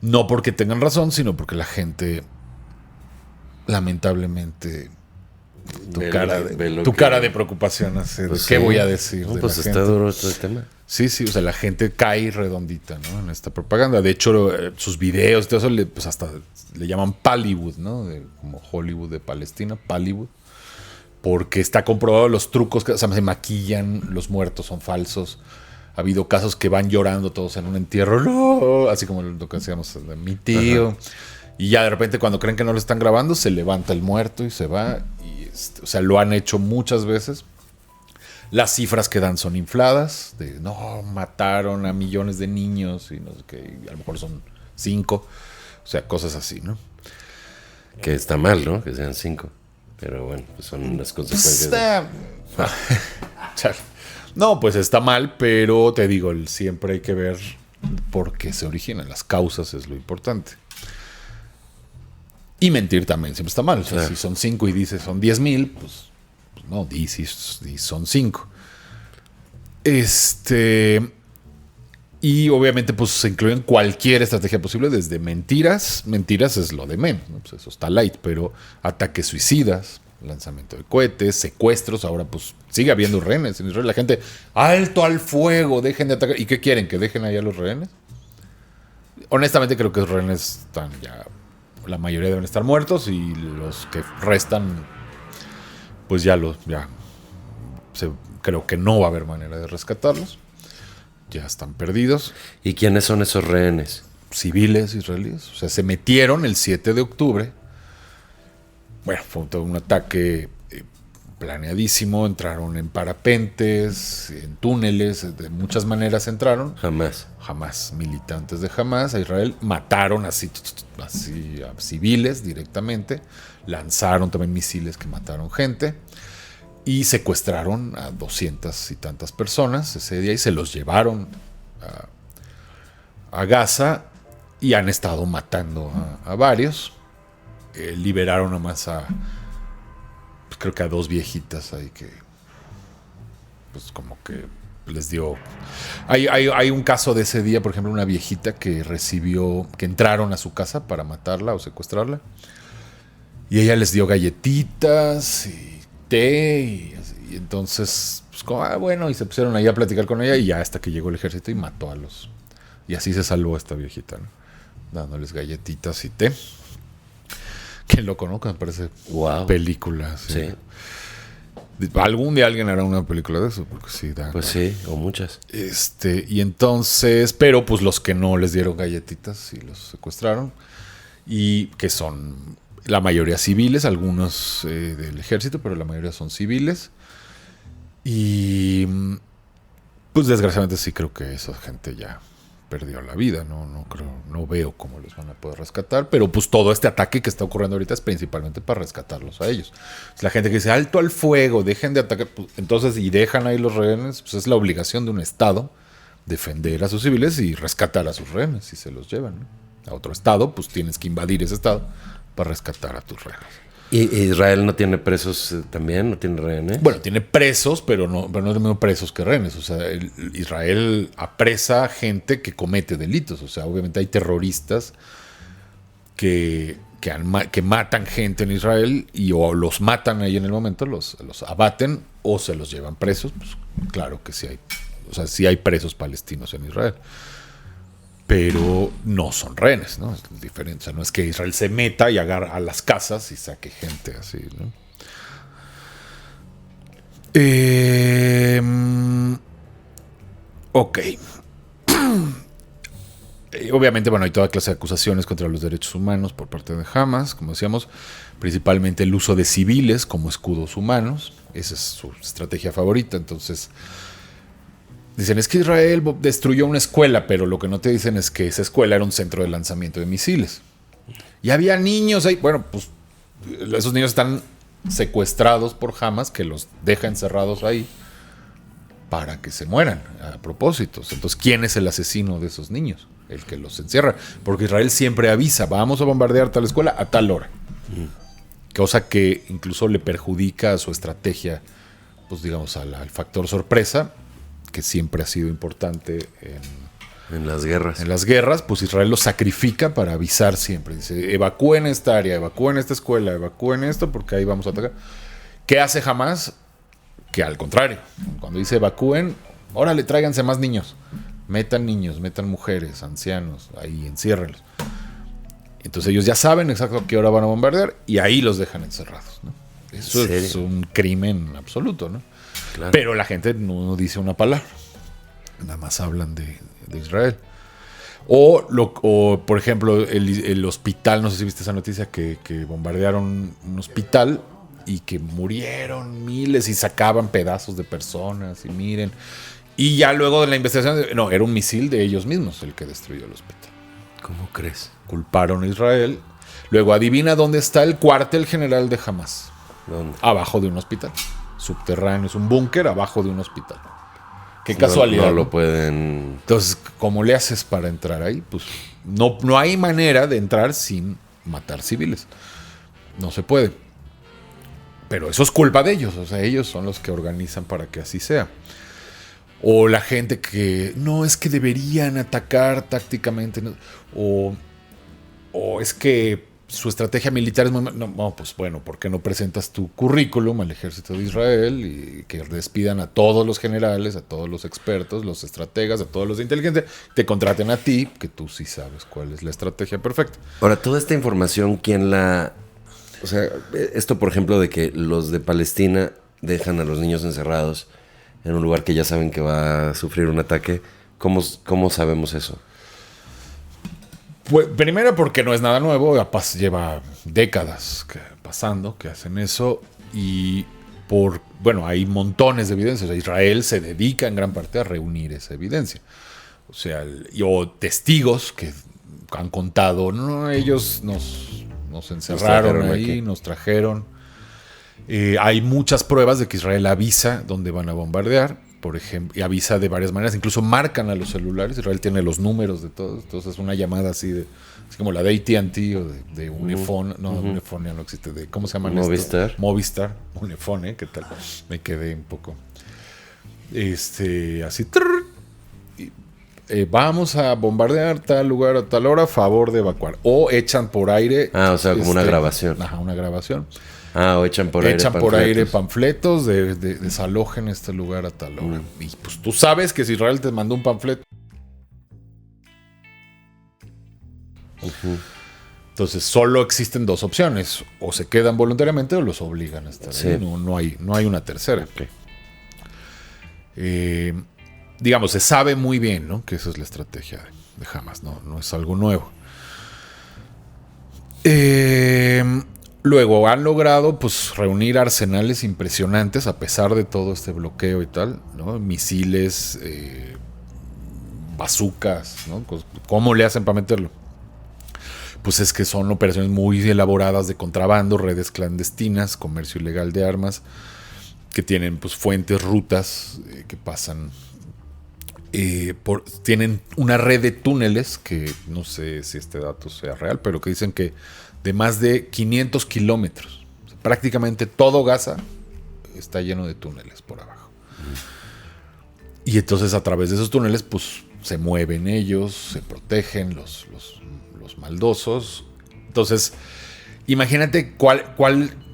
No porque tengan razón, sino porque la gente lamentablemente tu cara de preocupación. Así, Pues ¿qué sí. voy a decir? No, de pues la está gente? duro este tema. Sí, o sea, la gente cae redondita, ¿no? En esta propaganda. De hecho, sus videos, todo eso, pues hasta le llaman Pallywood, ¿no? Como Hollywood de Palestina, Pallywood. Porque está comprobado los trucos, o sea, se maquillan, los muertos son falsos. Ha habido casos que van llorando todos en un entierro, no, así como lo que hacíamos de mi tío. Ajá. Y ya de repente cuando creen que no lo están grabando, se levanta el muerto y se va. Y o sea, lo han hecho muchas veces. Las cifras que dan son infladas, de no, mataron a millones de niños y no sé qué, y a lo mejor son 5, o sea, cosas así, ¿no? Que está mal, ¿no? Que sean 5. Pero bueno, pues son las consecuencias. No, pues está mal, pero te digo, siempre hay que ver por qué se originan. Las causas es lo importante. Y mentir también siempre está mal. O sea, si son 5 y dices son 10,000, pues no, di son 5. Y obviamente pues se incluyen cualquier estrategia posible, desde mentiras es lo de menos, ¿no? Pues eso está light, pero ataques suicidas, lanzamiento de cohetes, secuestros, ahora pues sigue habiendo rehenes en Israel. La gente, alto al fuego, dejen de atacar. ¿Y qué quieren? ¿Que dejen allá los rehenes? Honestamente creo que los rehenes están ya, la mayoría deben estar muertos y los que restan pues creo que no va a haber manera de rescatarlos. Ya están perdidos. ¿Y quiénes son esos rehenes? Civiles israelíes. O sea, se metieron el 7 de octubre. Bueno, fue todo un ataque planeadísimo. Entraron en parapentes, en túneles, de muchas maneras entraron. Jamás. Militantes de Hamás a Israel mataron así a civiles directamente. Lanzaron también misiles que mataron gente. Y secuestraron a 200 y tantas personas ese día y se los llevaron a Gaza y han estado matando a varios. Liberaron nomás pues creo que a 2 viejitas ahí que pues como que les dio. Hay un caso de ese día, por ejemplo, una viejita que entraron a su casa para matarla o secuestrarla y ella les dio galletitas y té y entonces pues como, bueno, y se pusieron ahí a platicar con ella y ya hasta que llegó el ejército y mató a los, y así se salvó esta viejita, ¿no? Dándoles galletitas y té. Qué loco, ¿no? Que me parece película. Sí. Algún día alguien hará una película de eso, porque sí da. Pues sí, o muchas. Y entonces, pero pues los que no les dieron galletitas y los secuestraron, y que son la mayoría civiles, algunos del ejército, pero la mayoría son civiles. Y pues desgraciadamente sí creo que esa gente ya perdió la vida. No veo cómo los van a poder rescatar, pero pues todo este ataque que está ocurriendo ahorita es principalmente para rescatarlos a ellos. La gente que dice alto al fuego, dejen de atacar, pues, entonces y dejan ahí los rehenes, pues es la obligación de un estado defender a sus civiles y rescatar a sus rehenes si se los llevan, ¿no? A otro estado, pues tienes que invadir ese estado para rescatar a tus rehenes. ¿Y Israel no tiene presos también? ¿No tiene rehenes? Bueno, tiene presos, pero no es lo mismo presos que rehenes. O sea, Israel apresa gente que comete delitos. O sea, obviamente hay terroristas que matan gente en Israel y o los matan ahí en el momento, los abaten o se los llevan presos. Pues claro que sí hay. O sea, sí hay presos palestinos en Israel. Pero no son rehenes, ¿no? Es diferente. O sea, no es que Israel se meta y agarre a las casas y saque gente así, ¿no? Ok. Obviamente, bueno, hay toda clase de acusaciones contra los derechos humanos por parte de Hamás, como decíamos, principalmente el uso de civiles como escudos humanos. Esa es su estrategia favorita. Entonces, dicen, es que Israel destruyó una escuela, pero lo que no te dicen es que esa escuela era un centro de lanzamiento de misiles. Y había niños ahí. Bueno, pues esos niños están secuestrados por Hamás, que los deja encerrados ahí para que se mueran a propósito. Entonces, ¿quién es el asesino de esos niños? El que los encierra. Porque Israel siempre avisa, vamos a bombardear tal escuela a tal hora. Cosa que incluso le perjudica a su estrategia, pues digamos, al factor sorpresa, que siempre ha sido importante en las guerras. En las guerras, pues Israel lo sacrifica para avisar siempre. Dice, evacúen esta área, evacúen esta escuela, evacúen esto, porque ahí vamos a atacar. ¿Qué hace Hamas? Que al contrario, cuando dice evacúen, órale, tráiganse más niños. Metan niños, metan mujeres, ancianos, ahí enciérrenlos. Entonces ellos ya saben exacto a qué hora van a bombardear y ahí los dejan encerrados, ¿no? Eso es un crimen absoluto, ¿no? Claro. Pero la gente no dice una palabra. Nada más hablan de Israel. O, por ejemplo, el hospital, no sé si viste esa noticia, que bombardearon un hospital y que murieron miles y sacaban pedazos de personas y miren. Y ya luego de la investigación, no, era un misil de ellos mismos el que destruyó el hospital. ¿Cómo crees? Culparon a Israel. Luego adivina dónde está el cuartel general de Hamas. ¿Dónde? Abajo de un hospital. Subterráneo, es un búnker abajo de un hospital. Qué casualidad. No lo pueden... Entonces, ¿cómo le haces para entrar ahí? Pues no hay manera de entrar sin matar civiles. No se puede. Pero eso es culpa de ellos. O sea, ellos son los que organizan para que así sea. O la gente que no, es que deberían atacar tácticamente. ¿No? O es que su estrategia militar es muy... No, pues bueno, ¿por qué no presentas tu currículum al ejército de Israel y que despidan a todos los generales, a todos los expertos, los estrategas, a todos los de inteligencia, te contraten a ti, que tú sí sabes cuál es la estrategia perfecta? Ahora, toda esta información, ¿quién la...? O sea, esto, por ejemplo, de que los de Palestina dejan a los niños encerrados en un lugar que ya saben que va a sufrir un ataque, ¿cómo sabemos eso? Pues, primero porque no es nada nuevo, lleva décadas pasando que hacen eso y hay montones de evidencias. O sea, Israel se dedica en gran parte a reunir esa evidencia. O sea, o testigos que han contado, no, ellos nos encerraron ahí, nos trajeron. Hay muchas pruebas de que Israel avisa dónde van a bombardear, por ejemplo, y avisa de varias maneras, incluso marcan a los celulares. Israel tiene los números de todos, entonces una llamada así como la de AT&T o de Unifone, Unifone ya no existe, ¿cómo se llama? Movistar, Unifone, ¿qué tal? Me quedé un poco así, vamos a bombardear tal lugar a tal hora, favor de evacuar, o echan por aire, o sea, como una grabación. Ajá, una grabación. O echan por aire panfletos de desalojen este lugar a tal hora. Y pues tú sabes que si Israel te mandó un panfleto. Entonces solo existen dos opciones. O se quedan voluntariamente o los obligan a estar ahí. No hay una tercera. Okay. Digamos, se sabe muy bien, ¿no?, que esa es la estrategia de Hamas. No es algo nuevo. Luego han logrado pues reunir arsenales impresionantes a pesar de todo este bloqueo y tal, ¿no? Misiles, bazucas, ¿no? ¿Cómo le hacen para meterlo? Pues es que son operaciones muy elaboradas de contrabando, redes clandestinas, comercio ilegal de armas, que tienen pues fuentes, rutas que pasan. Tienen una red de túneles que no sé si este dato sea real, pero que dicen que de más de 500 kilómetros. O sea, prácticamente todo Gaza está lleno de túneles por abajo. Y entonces a través de esos túneles pues se mueven ellos, se protegen los maldosos. Entonces, imagínate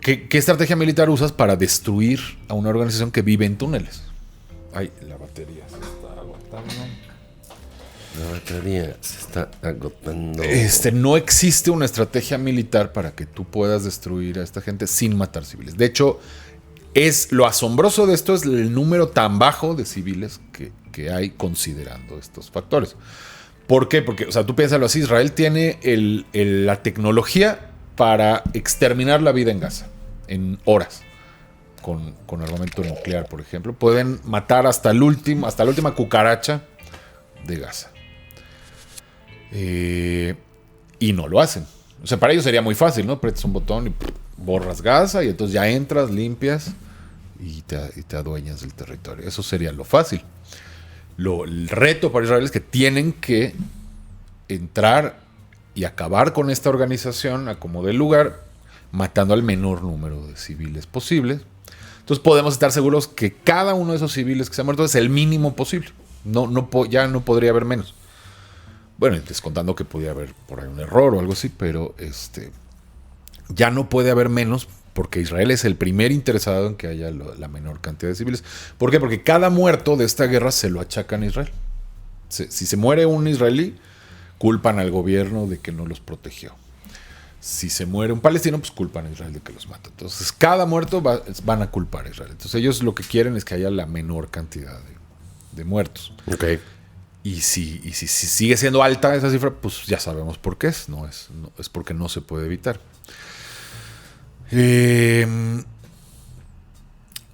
qué estrategia militar usas para destruir a una organización que vive en túneles. Ay, la batería se está agotando. La batería se está agotando. No existe una estrategia militar para que tú puedas destruir a esta gente sin matar civiles. De hecho, lo asombroso de esto es el número tan bajo de civiles que hay considerando estos factores. ¿Por qué? Porque, o sea, tú piénsalo así, Israel tiene la tecnología para exterminar la vida en Gaza en horas. Con armamento nuclear, por ejemplo. Pueden matar hasta la última cucaracha de Gaza. Y no lo hacen. O sea, para ellos sería muy fácil, ¿no? Apretas un botón y borras Gaza y entonces ya entras, limpias y te adueñas del territorio. Eso sería lo fácil. El reto para Israel es que tienen que entrar y acabar con esta organización a como dé lugar, matando al menor número de civiles posibles. Entonces podemos estar seguros que cada uno de esos civiles que se han muerto es el mínimo posible. Ya no podría haber menos. Bueno, descontando que podría haber por ahí un error o algo así, pero ya no puede haber menos porque Israel es el primer interesado en que haya la menor cantidad de civiles. ¿Por qué? Porque cada muerto de esta guerra se lo achacan a Israel. Si se muere un israelí, culpan al gobierno de que no los protegió. Si se muere un palestino, pues culpan a Israel de que los mata. Entonces, cada muerto van a culpar a Israel. Entonces, ellos lo que quieren es que haya la menor cantidad de muertos. Ok. Y si sigue siendo alta esa cifra, pues ya sabemos por qué es. Es porque no se puede evitar.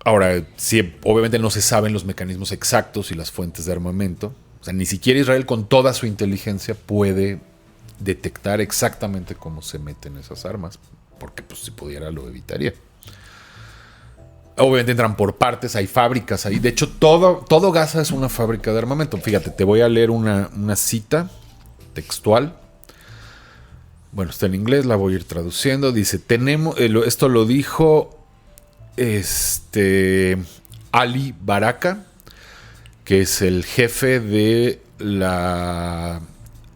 Ahora, sí, obviamente no se saben los mecanismos exactos y las fuentes de armamento. O sea, ni siquiera Israel con toda su inteligencia puede detectar exactamente cómo se meten esas armas, porque pues si pudiera lo evitaría. Obviamente entran por partes, hay fábricas ahí. De hecho, todo Gaza es una fábrica de armamento. Fíjate, te voy a leer una cita textual. Bueno, está en inglés, la voy a ir traduciendo. Dice, esto lo dijo Ali Baraka, que es el jefe de las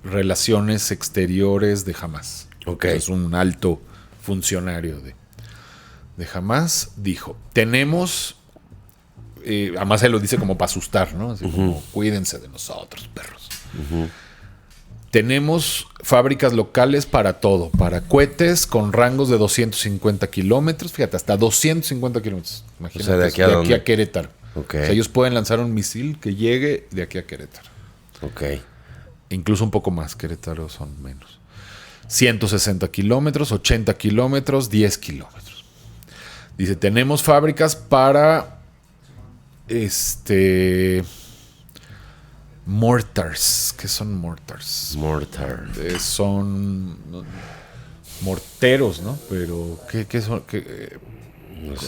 relaciones exteriores de Hamas. Okay. Es un alto funcionario de Hamas. Dijo, tenemos, además él lo dice como para asustar, ¿no? Así como, cuídense de nosotros, perros. Tenemos fábricas locales para todo, para cohetes con rangos de 250 kilómetros, fíjate, hasta 250 kilómetros. Imagínate, o sea, de aquí a Querétaro. Okay. O sea, ellos pueden lanzar un misil que llegue de aquí a Querétaro. Ok. Incluso un poco más, Querétaro son menos. 160 kilómetros, 80 kilómetros, 10 kilómetros. Dice, tenemos fábricas para mortars. ¿Qué son mortars? Mortar. Son morteros, ¿no? Pero, ¿qué son?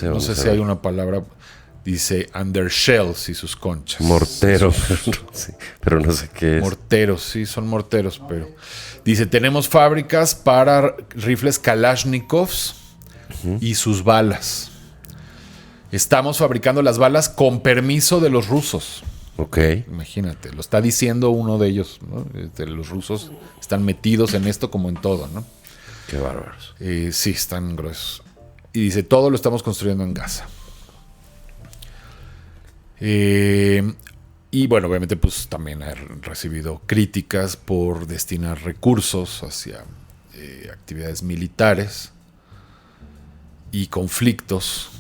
No sé si hay una palabra. Dice undershells y sus conchas. Mortero, pero no sé qué es. Morteros, sí, son morteros, pero... Dice, tenemos fábricas para rifles Kalashnikovs y sus balas. Estamos fabricando las balas con permiso de los rusos. Ok. Imagínate, lo está diciendo uno de ellos, ¿no? Los rusos están metidos en esto como en todo, ¿no? Qué bárbaros. Sí, están gruesos. Y dice, todo lo estamos construyendo en Gaza. Y bueno, obviamente pues también ha recibido críticas por destinar recursos hacia actividades militares y conflictos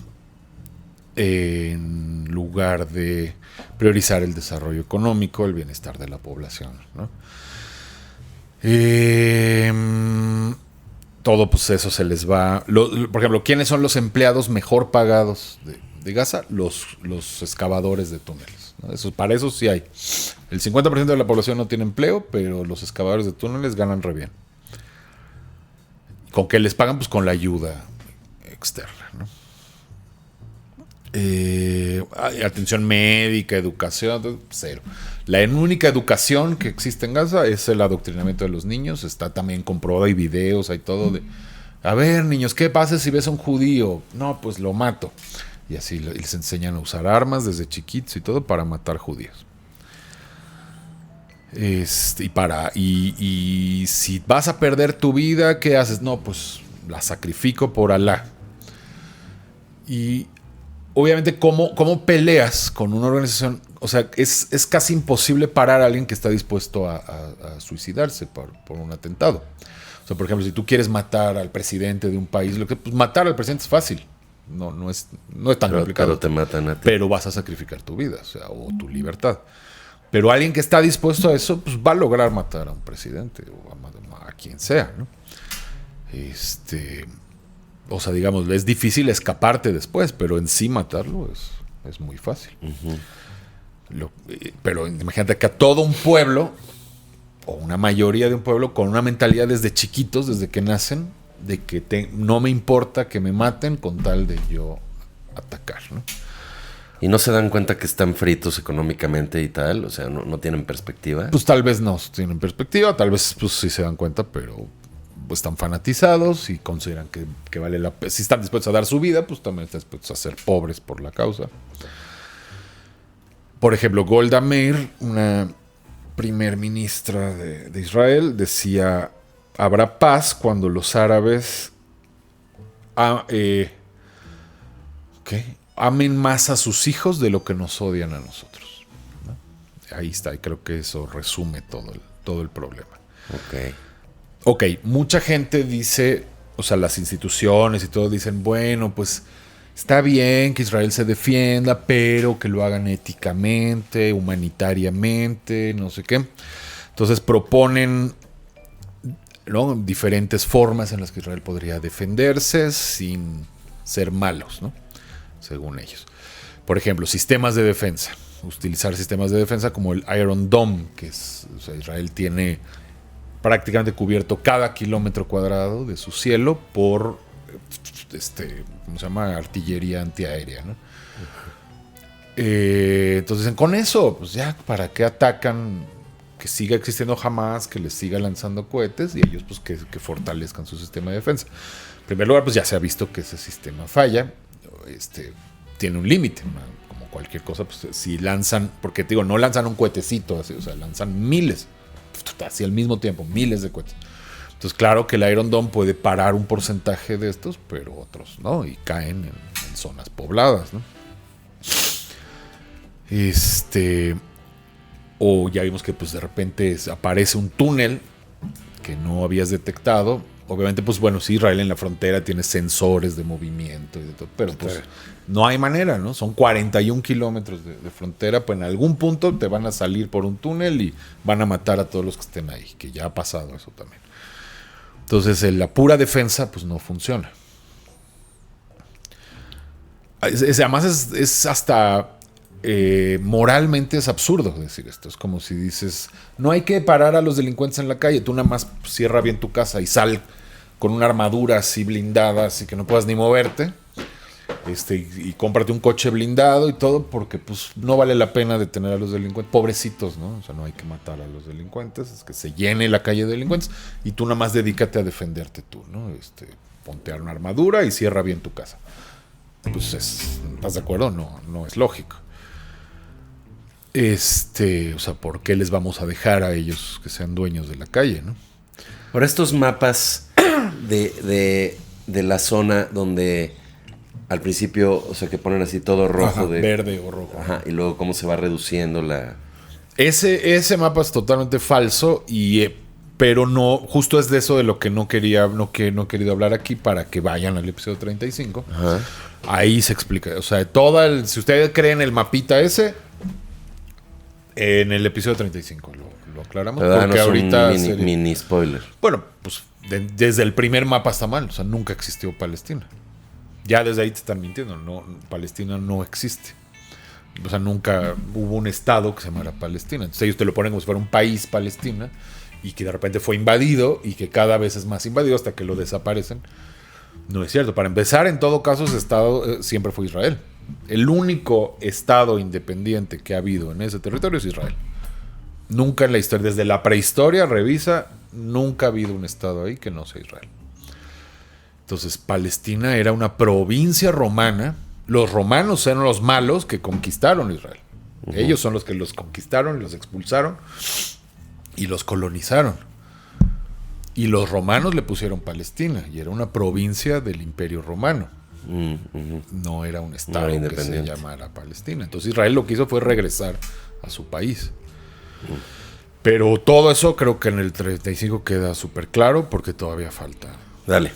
en lugar de priorizar el desarrollo económico, el bienestar de la población, ¿no? Todo pues eso se les va... por ejemplo, ¿quiénes son los empleados mejor pagados de Gaza? Los excavadores de túneles, ¿no? Para eso sí hay. El 50% de la población no tiene empleo, pero los excavadores de túneles ganan re bien. ¿Con qué les pagan? Pues con la ayuda externa, ¿no? Atención médica, educación, cero. La única educación que existe en Gaza es el adoctrinamiento de los niños. Está también comprobado, hay videos, hay todo de... A ver, niños, ¿qué pasa si ves a un judío? No, pues lo mato. Y así les enseñan a usar armas desde chiquitos y todo para matar judíos. Y si vas a perder tu vida, ¿qué haces? No, pues la sacrifico por Alá. Y obviamente, ¿cómo peleas con una organización? O sea, es casi imposible parar a alguien que está dispuesto a suicidarse por un atentado. O sea, por ejemplo, si tú quieres matar al presidente de un país, pues matar al presidente es fácil. No es tan complicado. Pero te matan a ti. Pero vas a sacrificar tu vida, o tu libertad. Pero alguien que está dispuesto a eso, pues va a lograr matar a un presidente o a quien sea, ¿no? O sea, digamos, es difícil escaparte después, pero en sí matarlo es muy fácil. Pero imagínate que a todo un pueblo, o una mayoría de un pueblo, con una mentalidad desde chiquitos, desde que nacen, de que no me importa que me maten con tal de yo atacar, ¿no? ¿Y no se dan cuenta que están fritos económicamente y tal? O sea, no tienen perspectiva. Pues tal vez no tienen perspectiva, tal vez pues sí se dan cuenta, pero pues están fanatizados y consideran que vale la pena. Si están dispuestos a dar su vida, pues también están dispuestos a ser pobres por la causa. Por ejemplo, Golda Meir, una primer ministra de Israel, decía: habrá paz cuando los árabes Ok. Amen más a sus hijos de lo que nos odian a nosotros, ¿no? Ahí está, y creo que eso resume todo el problema. Ok, mucha gente dice, o sea, las instituciones y todo dicen, bueno, pues está bien que Israel se defienda, pero que lo hagan éticamente, humanitariamente, no sé qué. Entonces proponen, ¿no?, diferentes formas en las que Israel podría defenderse sin ser malos, ¿no?, según ellos. Por ejemplo, sistemas de defensa. Utilizar sistemas de defensa como el Iron Dome, que es, o sea, Israel tiene prácticamente cubierto cada kilómetro cuadrado de su cielo por ¿cómo se llama? Artillería antiaérea, ¿no? Entonces, con eso, pues ya, ¿para qué atacan? Que siga existiendo Hamas, que les siga lanzando cohetes y ellos, pues, que fortalezcan su sistema de defensa. En primer lugar, pues ya se ha visto que ese sistema falla. Tiene un límite, como cualquier cosa, pues si lanzan, porque te digo, no lanzan un cohetecito así, o sea, lanzan miles, así al mismo tiempo, miles de cohetes. Entonces, claro que el Iron Dome puede parar un porcentaje de estos, pero otros no, y caen en zonas pobladas, ¿no? O ya vimos que pues de repente aparece un túnel que no habías detectado. Obviamente, pues bueno, sí, Israel en la frontera tiene sensores de movimiento y de todo, pero pues no hay manera, ¿no? Son 41 kilómetros de frontera, pues en algún punto te van a salir por un túnel y van a matar a todos los que estén ahí, que ya ha pasado eso también. Entonces, la pura defensa, pues no funciona. Además, es hasta moralmente es absurdo decir esto. Es como si dices, no hay que parar a los delincuentes en la calle, tú nada más cierra bien tu casa y sal con una armadura así blindada, así que no puedas ni moverte, y cómprate un coche blindado y todo, porque pues no vale la pena detener a los delincuentes, pobrecitos, ¿no? O sea, no hay que matar a los delincuentes, es que se llene la calle de delincuentes y tú nada más dedícate a defenderte tú, ¿no? Ponte una armadura y cierra bien tu casa. Pues ¿estás de acuerdo? No es lógico. O sea, ¿por qué les vamos a dejar a ellos que sean dueños de la calle, no? Ahora, estos mapas de la zona donde al principio, o sea, que ponen así todo rojo, verde o rojo. Ajá, y luego cómo se va reduciendo la... Ese mapa es totalmente falso, pero no, justo es de eso de lo que no he querido hablar aquí, para que vayan al episodio 35. Ajá. Ahí se explica, o sea, si ustedes creen el mapita ese, en el episodio 35 lo aclaramos. Pero porque ahorita mini spoiler. Bueno, pues desde el primer mapa está mal, o sea, nunca existió Palestina. Ya desde ahí te están mintiendo, no, Palestina no existe. O sea, nunca hubo un estado que se llamara Palestina. Entonces ellos te lo ponen como si fuera un país, Palestina, y que de repente fue invadido y que cada vez es más invadido hasta que lo desaparecen. No es cierto. Para empezar, en todo caso, ese estado siempre fue Israel. El único estado independiente que ha habido en ese territorio es Israel. Nunca en la historia, desde la prehistoria, revisa, nunca ha habido un estado ahí que no sea Israel. Entonces, Palestina era una provincia romana. Los romanos eran los malos que conquistaron Israel. Uh-huh. Ellos son los que los conquistaron, los expulsaron y los colonizaron. Y los romanos le pusieron Palestina, y era una provincia del Imperio Romano. Uh-huh. No era un estado que se llamara Palestina. Entonces Israel lo que hizo fue regresar a su país. Uh-huh. Pero todo eso creo que en el 35 queda súper claro, porque todavía falta. Dale.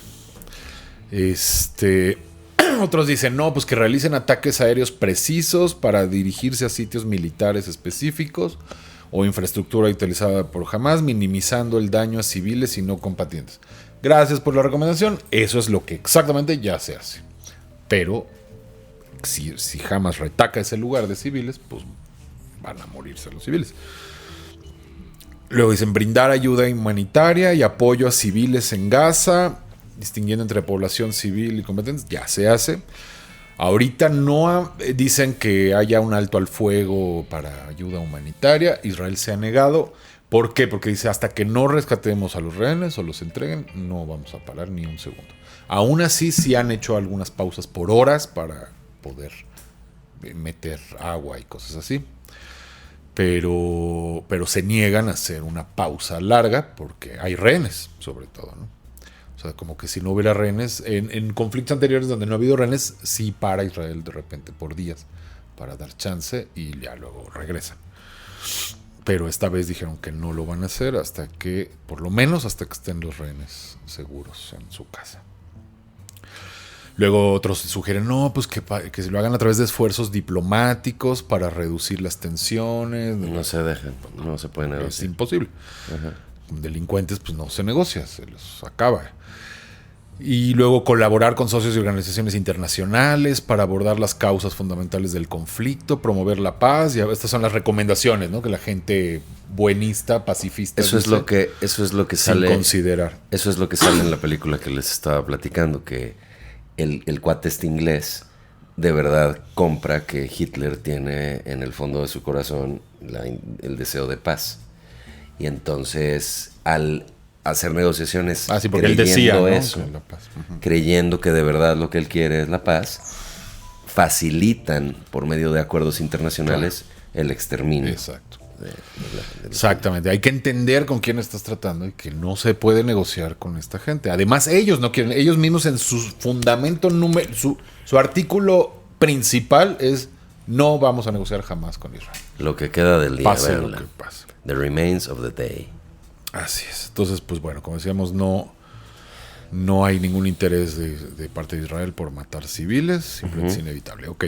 Otros dicen, no, pues que realicen ataques aéreos precisos para dirigirse a sitios militares específicos o infraestructura utilizada por Hamas, minimizando el daño a civiles y no combatientes. Gracias por la recomendación. Eso es lo que exactamente ya se hace. Pero si Hamas retaca ese lugar de civiles, pues van a morirse los civiles. Luego dicen brindar ayuda humanitaria y apoyo a civiles en Gaza, distinguiendo entre población civil y combatientes. Ya se hace. Ahorita no dicen que haya un alto al fuego para ayuda humanitaria. Israel se ha negado. ¿Por qué? Porque dice, hasta que no rescatemos a los rehenes o los entreguen, no vamos a parar ni un segundo. Aún así, sí han hecho algunas pausas por horas para poder meter agua y cosas así. Pero se niegan a hacer una pausa larga porque hay rehenes, sobre todo, ¿no? O sea, como que si no hubiera rehenes, en conflictos anteriores donde no ha habido rehenes, sí para Israel de repente por días para dar chance y ya luego regresan. Pero esta vez dijeron que no lo van a hacer hasta que, por lo menos hasta que estén los rehenes seguros en su casa. Luego otros sugieren, no, pues que se lo hagan a través de esfuerzos diplomáticos para reducir las tensiones. No se dejan, no se puede negociar. Es imposible. Ajá. Delincuentes, pues no se negocia, se los acaba. Y luego colaborar con socios y organizaciones internacionales para abordar las causas fundamentales del conflicto, promover la paz. Y estas son las recomendaciones, ¿no? Que la gente buenista, pacifista. Eso es lo que sale. Sin considerar. Eso es lo que sale en la película que les estaba platicando, que el cuate este inglés de verdad compra que Hitler tiene en el fondo de su corazón el deseo de paz. Y entonces, al hacer negociaciones, sí, porque él decía, ¿no? Eso, la paz. creyendo que de verdad lo que él quiere es la paz, facilitan por medio de acuerdos internacionales el exterminio. Exacto. Exactamente. Hay que entender con quién estás tratando y que no se puede negociar con esta gente. Además, ellos no quieren, ellos mismos en su fundamento, su artículo principal es: no vamos a negociar jamás con Israel. Lo que queda del día, pase lo que pase. The remains of the day. Así es. Entonces, pues bueno, como decíamos, no hay ningún interés de parte de Israel por matar civiles, simplemente es inevitable. Ok.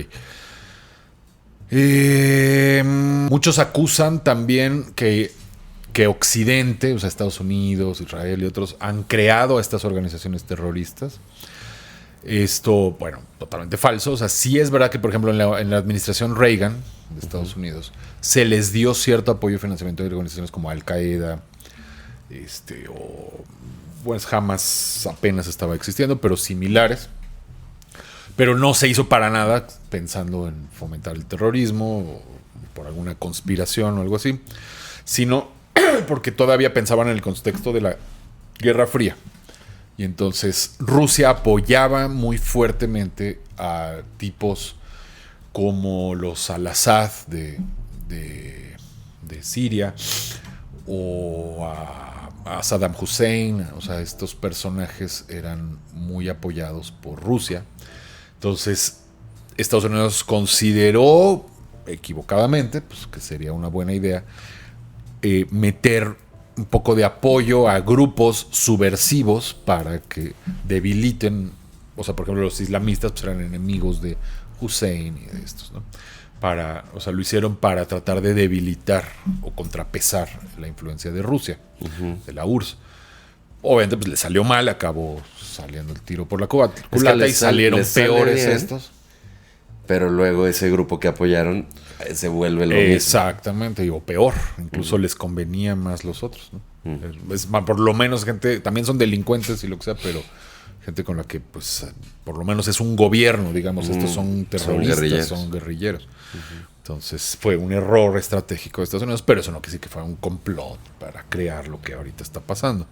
Muchos acusan también que Occidente, o sea, Estados Unidos, Israel y otros, han creado a estas organizaciones terroristas. Esto, bueno, totalmente falso. O sea, sí es verdad que, por ejemplo, en la administración Reagan de Estados Unidos, se les dio cierto apoyo y financiamiento de organizaciones como Al-Qaeda, o pues Hamas apenas estaba existiendo, pero similares. Pero no se hizo para nada pensando en fomentar el terrorismo o por alguna conspiración o algo así, sino porque todavía pensaban en el contexto de la Guerra Fría. Y entonces Rusia apoyaba muy fuertemente a tipos como los Al-Assad de Siria o a Saddam Hussein. O sea, estos personajes eran muy apoyados por Rusia. Entonces, Estados Unidos consideró, equivocadamente, pues que sería una buena idea, meter un poco de apoyo a grupos subversivos para que debiliten, o sea, por ejemplo, los islamistas pues eran enemigos de Hussein y de estos, ¿no? Lo hicieron para tratar de debilitar o contrapesar la influencia de Rusia, de la URSS. Obviamente pues le salió mal, acabó saliendo el tiro por la culata y salieron peores bien, estos. Pero luego ese grupo que apoyaron se vuelve lo mismo. Exactamente, o peor. Incluso les convenía más los otros, ¿no? Por lo menos gente, también son delincuentes y lo que sea, pero gente con la que pues por lo menos es un gobierno, digamos. Estos son terroristas, son guerrilleros. Entonces fue un error estratégico de Estados Unidos, pero eso no quiere decir que fue un complot para crear lo que ahorita está pasando.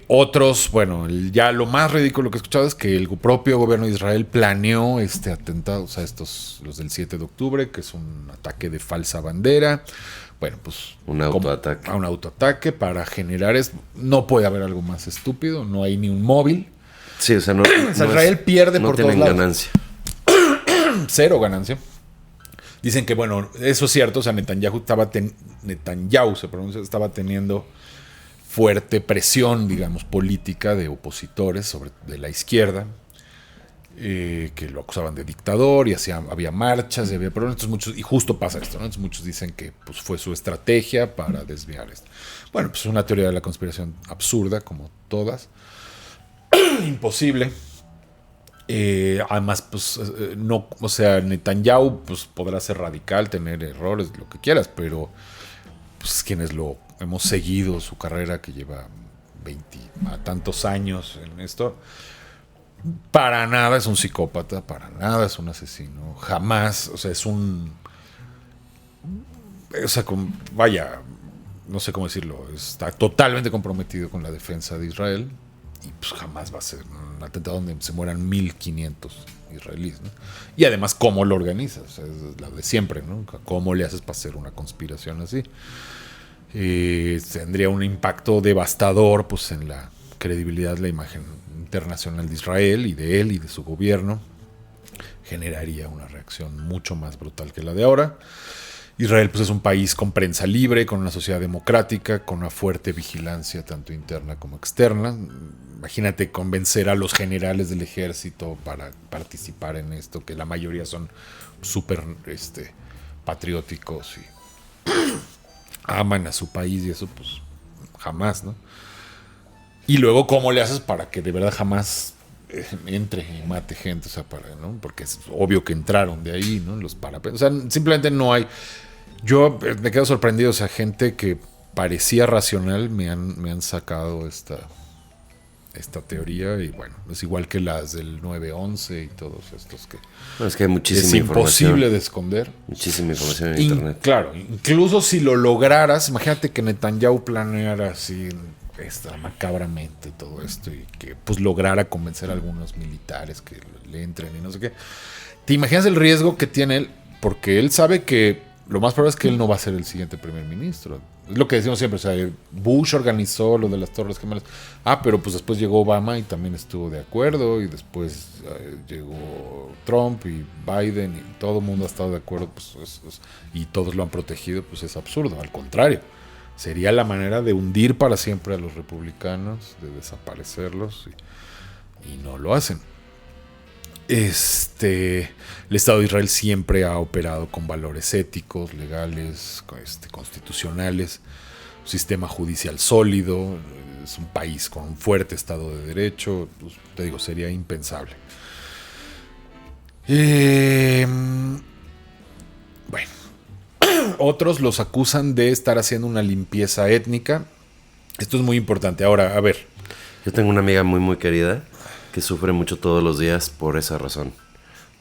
Otros, bueno, ya lo más ridículo que he escuchado es que el propio gobierno de Israel planeó este atentado, o sea, los del 7 de octubre, que es un ataque de falsa bandera. Bueno, pues un autoataque. Un autoataque para generar no puede haber algo más estúpido, no hay ni un móvil. Sí, o sea, no, Israel pierde por todos lados. Ganancia. Cero ganancia. Dicen que, bueno, eso es cierto, o sea, Netanyahu estaba teniendo fuerte presión, digamos, política de opositores de la izquierda, que lo acusaban de dictador y había marchas, y había problemas. Entonces y justo pasa esto, ¿no? Entonces muchos dicen que pues, fue su estrategia para desviar esto. Bueno, pues es una teoría de la conspiración absurda, como todas. Imposible. Además, pues, no, o sea, Netanyahu pues, podrá ser radical, tener errores, lo que quieras, pero pues quienes lo hemos seguido su carrera, que lleva 20 a tantos años en esto, para nada es un psicópata, para nada es un asesino, jamás, o sea, es un, o sea, vaya, no sé cómo decirlo, está totalmente comprometido con la defensa de Israel y pues jamás va a ser un atentado donde se mueran 1,500 israelíes, ¿no? Y además, ¿cómo lo organizas? O sea, es la de siempre, ¿no? ¿Cómo le haces para hacer una conspiración así? tendría un impacto devastador pues, en la credibilidad, la imagen internacional de Israel y de él y de su gobierno. Generaría una reacción mucho más brutal que la de ahora. Israel pues, es un país con prensa libre, con una sociedad democrática, con una fuerte vigilancia tanto interna como externa. Imagínate convencer a los generales del ejército para participar en esto, que la mayoría son súper patrióticos y aman a su país y eso pues jamás, ¿no? Y luego, ¿cómo le haces para que de verdad jamás entre y mate gente? O sea, ¿no? Porque es obvio que entraron de ahí, ¿no? Los parapetos. O sea, simplemente no hay. Yo me quedo sorprendido. O sea, gente que parecía racional me han sacado esta teoría. Y bueno, es igual que las del 9/11 y todos estos que. No, es que hay muchísima es información. imposible de esconder. Muchísima información en internet. Claro, incluso si lo lograras, imagínate que Netanyahu planeara así macabramente todo esto y que pues lograra convencer a algunos militares que le entren y no sé qué. ¿Te imaginas el riesgo que tiene él? Porque él sabe que lo más probable es que él no va a ser el siguiente primer ministro. Es lo que decimos siempre, o sea, Bush organizó lo de las Torres Gemelas. Pero pues después llegó Obama y también estuvo de acuerdo, y después llegó Trump y Biden y todo el mundo ha estado de acuerdo, pues y todos lo han protegido, pues es absurdo. Al contrario, sería la manera de hundir para siempre a los republicanos, de desaparecerlos, y no lo hacen. El Estado de Israel siempre ha operado con valores éticos, legales, constitucionales, un sistema judicial sólido, es un país con un fuerte Estado de Derecho, pues, te digo, sería impensable. Bueno, otros los acusan de estar haciendo una limpieza étnica. Esto es muy importante. Ahora, a ver. Yo tengo una amiga muy, muy querida que sufre mucho todos los días por esa razón.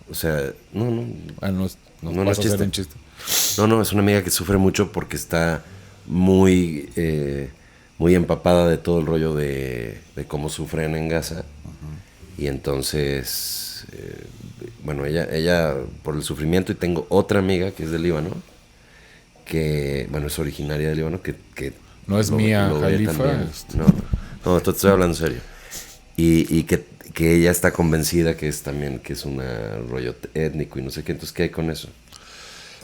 O sea, no es chiste. Un chiste. No, es una amiga que sufre mucho porque está muy, muy empapada de todo el rollo de cómo sufren en Gaza. Uh-huh. Y entonces, bueno, ella por el sufrimiento, y tengo otra amiga que es de Líbano, que, bueno, es originaria de Líbano, que no es Mía Khalifa. No, esto estoy hablando en serio. Y que ella está convencida que es también que es un rollo étnico y no sé qué. Entonces, ¿qué hay con eso?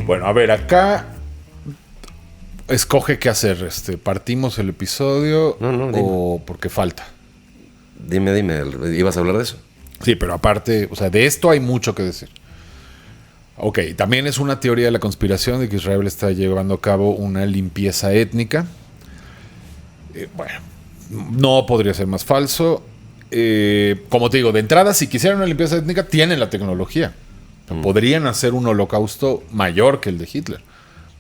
Bueno, a ver, acá escoge qué hacer. ¿Partimos el episodio o porque falta? Dime, ¿ibas a hablar de eso? Sí, pero aparte, o sea, de esto hay mucho que decir. Ok, también es una teoría de la conspiración de que Israel está llevando a cabo una limpieza étnica. Bueno, no podría ser más falso. Como te digo, de entrada, si quisieran una limpieza étnica, tienen la tecnología. Podrían hacer un holocausto mayor que el de Hitler.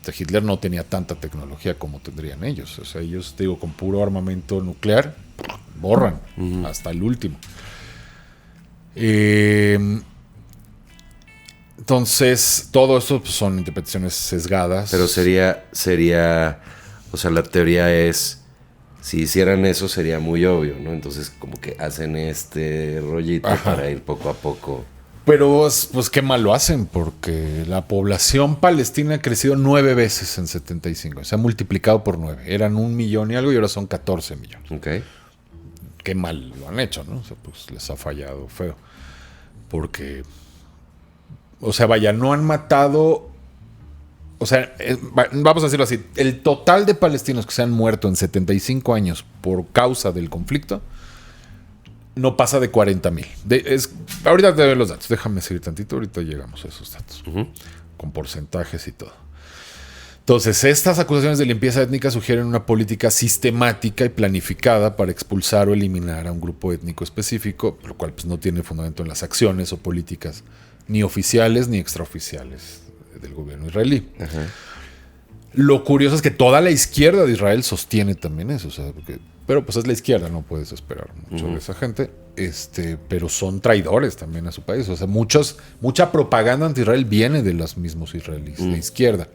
O sea, Hitler no tenía tanta tecnología como tendrían ellos. O sea, ellos, te digo, con puro armamento nuclear, borran hasta el último. Entonces, todo eso pues, son interpretaciones sesgadas. Pero sería, o sea, la teoría es, si hicieran eso sería muy obvio, ¿no? Entonces como que hacen este rollito para ir poco a poco. Pero pues qué mal lo hacen, porque la población palestina ha crecido 9 veces en 75. Se ha multiplicado por 9. Eran 1 millón y algo y ahora son 14 millones. Okay. Qué mal lo han hecho, ¿no? O sea, pues les ha fallado feo. Porque, o sea, vaya, no han matado... O sea, vamos a decirlo así, el total de palestinos que se han muerto en 75 años por causa del conflicto no pasa de 40,000. Ahorita te doy los datos, déjame seguir tantito, ahorita llegamos a esos datos, con porcentajes y todo. Entonces, estas acusaciones de limpieza étnica sugieren una política sistemática y planificada para expulsar o eliminar a un grupo étnico específico, lo cual pues, no tiene fundamento en las acciones o políticas ni oficiales ni extraoficiales del gobierno israelí. Ajá. Lo curioso es que toda la izquierda de Israel sostiene también eso, o sea, pero pues es la izquierda, no puedes esperar mucho de esa gente, pero son traidores también a su país, o sea, mucha propaganda anti-Israel viene de los mismos israelíes, de izquierda,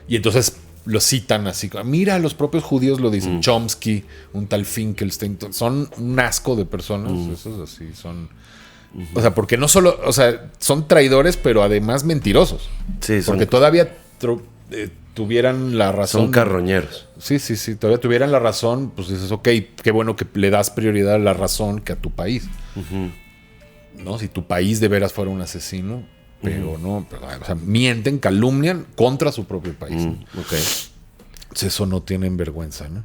y entonces lo citan así, mira, los propios judíos lo dicen, Chomsky, un tal Finkelstein, son un asco de personas, esos así son... O sea, porque no solo, o sea, son traidores, pero además mentirosos. Sí, porque todavía tuvieran la razón. Son carroñeros. Sí, todavía tuvieran la razón, pues dices, ok, qué bueno que le das prioridad a la razón que a tu país. ¿No? Si tu país de veras fuera un asesino, pero no, o sea, mienten, calumnian contra su propio país. Entonces, eso no tienen vergüenza, ¿no?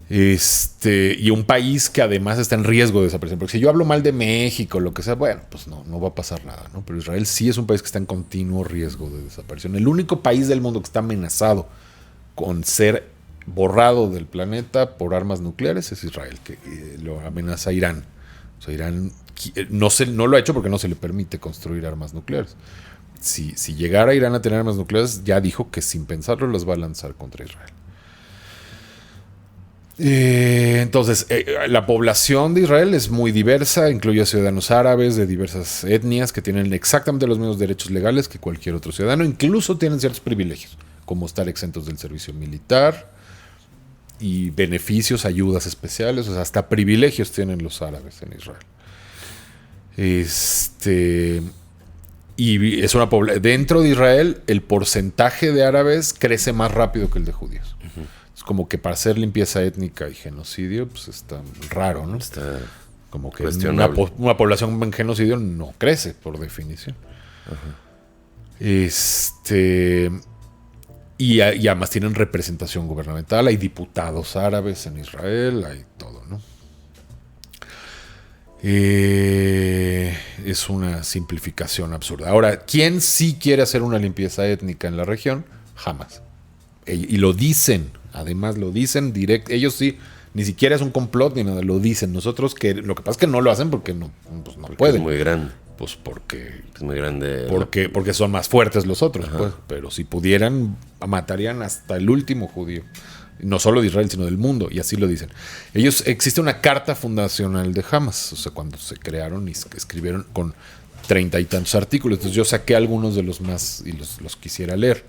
Y un país que además está en riesgo de desaparición. Porque si yo hablo mal de México, lo que sea, bueno, pues no va a pasar nada, ¿no? Pero Israel sí es un país que está en continuo riesgo de desaparición. El único país del mundo que está amenazado con ser borrado del planeta por armas nucleares es Israel, que lo amenaza Irán. O sea, Irán no lo ha hecho porque no se le permite construir armas nucleares. Si llegara Irán a tener armas nucleares, ya dijo que sin pensarlo las va a lanzar contra Israel. Entonces, la población de Israel es muy diversa, incluye a ciudadanos árabes de diversas etnias que tienen exactamente los mismos derechos legales que cualquier otro ciudadano, incluso tienen ciertos privilegios, como estar exentos del servicio militar y beneficios, ayudas especiales, o sea, hasta privilegios tienen los árabes en Israel. Y es dentro de Israel, el porcentaje de árabes crece más rápido que el de judíos. Como que para hacer limpieza étnica y genocidio, pues está raro, ¿no? Está como que una población en genocidio no crece, por definición. Y además tienen representación gubernamental, hay diputados árabes en Israel, hay todo, ¿no? Es una simplificación absurda. Ahora, ¿quién sí quiere hacer una limpieza étnica en la región? Hamas. Y lo dicen. Además lo dicen directo, ellos sí, ni siquiera es un complot ni nada, lo dicen. Nosotros lo que pasa es que no lo hacen porque no pueden. Es muy grande. Pues porque es muy grande. Porque son más fuertes los otros, pues. Pero si pudieran, matarían hasta el último judío. No solo de Israel, sino del mundo, y así lo dicen. Existe una carta fundacional de Hamas, o sea, cuando se crearon y escribieron con 30 y tantos artículos. Entonces yo saqué algunos de los más y los quisiera leer.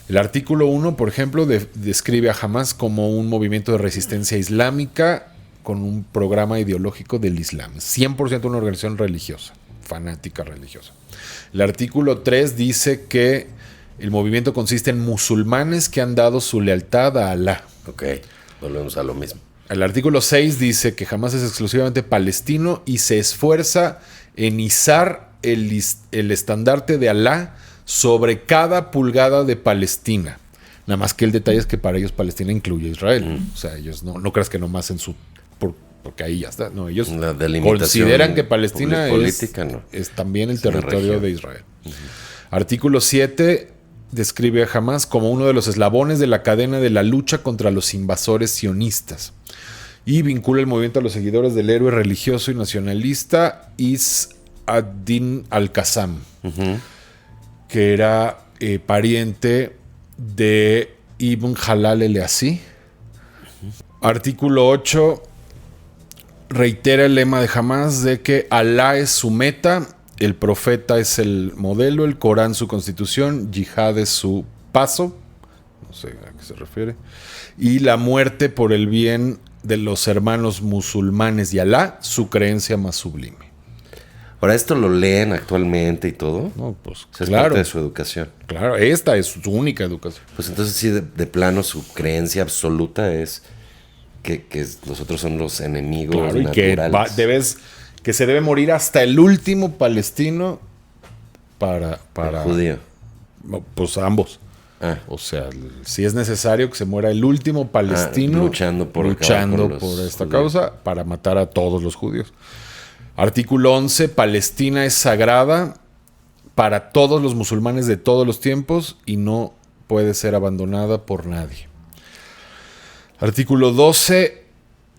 El artículo 1, por ejemplo, describe a Hamas como un movimiento de resistencia islámica con un programa ideológico del Islam. 100% una organización religiosa, fanática religiosa. El artículo 3 dice que el movimiento consiste en musulmanes que han dado su lealtad a Alá. Ok, volvemos a lo mismo. El artículo 6 dice que Hamas es exclusivamente palestino y se esfuerza en izar el estandarte de Alá sobre cada pulgada de Palestina. Nada más que el detalle es que para ellos Palestina incluye a Israel. O sea, ellos no creas que nomás en su... porque ahí ya está. No, ellos consideran que Palestina es también el territorio de Israel. Artículo 7 describe a Hamas como uno de los eslabones de la cadena de la lucha contra los invasores sionistas. Y vincula el movimiento a los seguidores del héroe religioso y nacionalista Is ad-Din al-Qassam. Que era pariente de Ibn Jalal el-Así. Artículo 8 reitera el lema de Hamas de que Alá es su meta, el profeta es el modelo, el Corán su constitución, yihad es su paso, no sé a qué se refiere, y la muerte por el bien de los hermanos musulmanes y Alá, su creencia más sublime. Ahora, ¿esto lo leen actualmente y todo? No, pues o sea, es parte de su educación. Claro, esta es su única educación. Pues entonces sí, de plano, su creencia absoluta es que los otros son los enemigos naturales. Y que se debe morir hasta el último palestino para el judío. Pues ambos. O sea, si es necesario que se muera el último palestino luchando por esta causa para matar a todos los judíos. Artículo 11, Palestina es sagrada para todos los musulmanes de todos los tiempos y no puede ser abandonada por nadie. Artículo 12,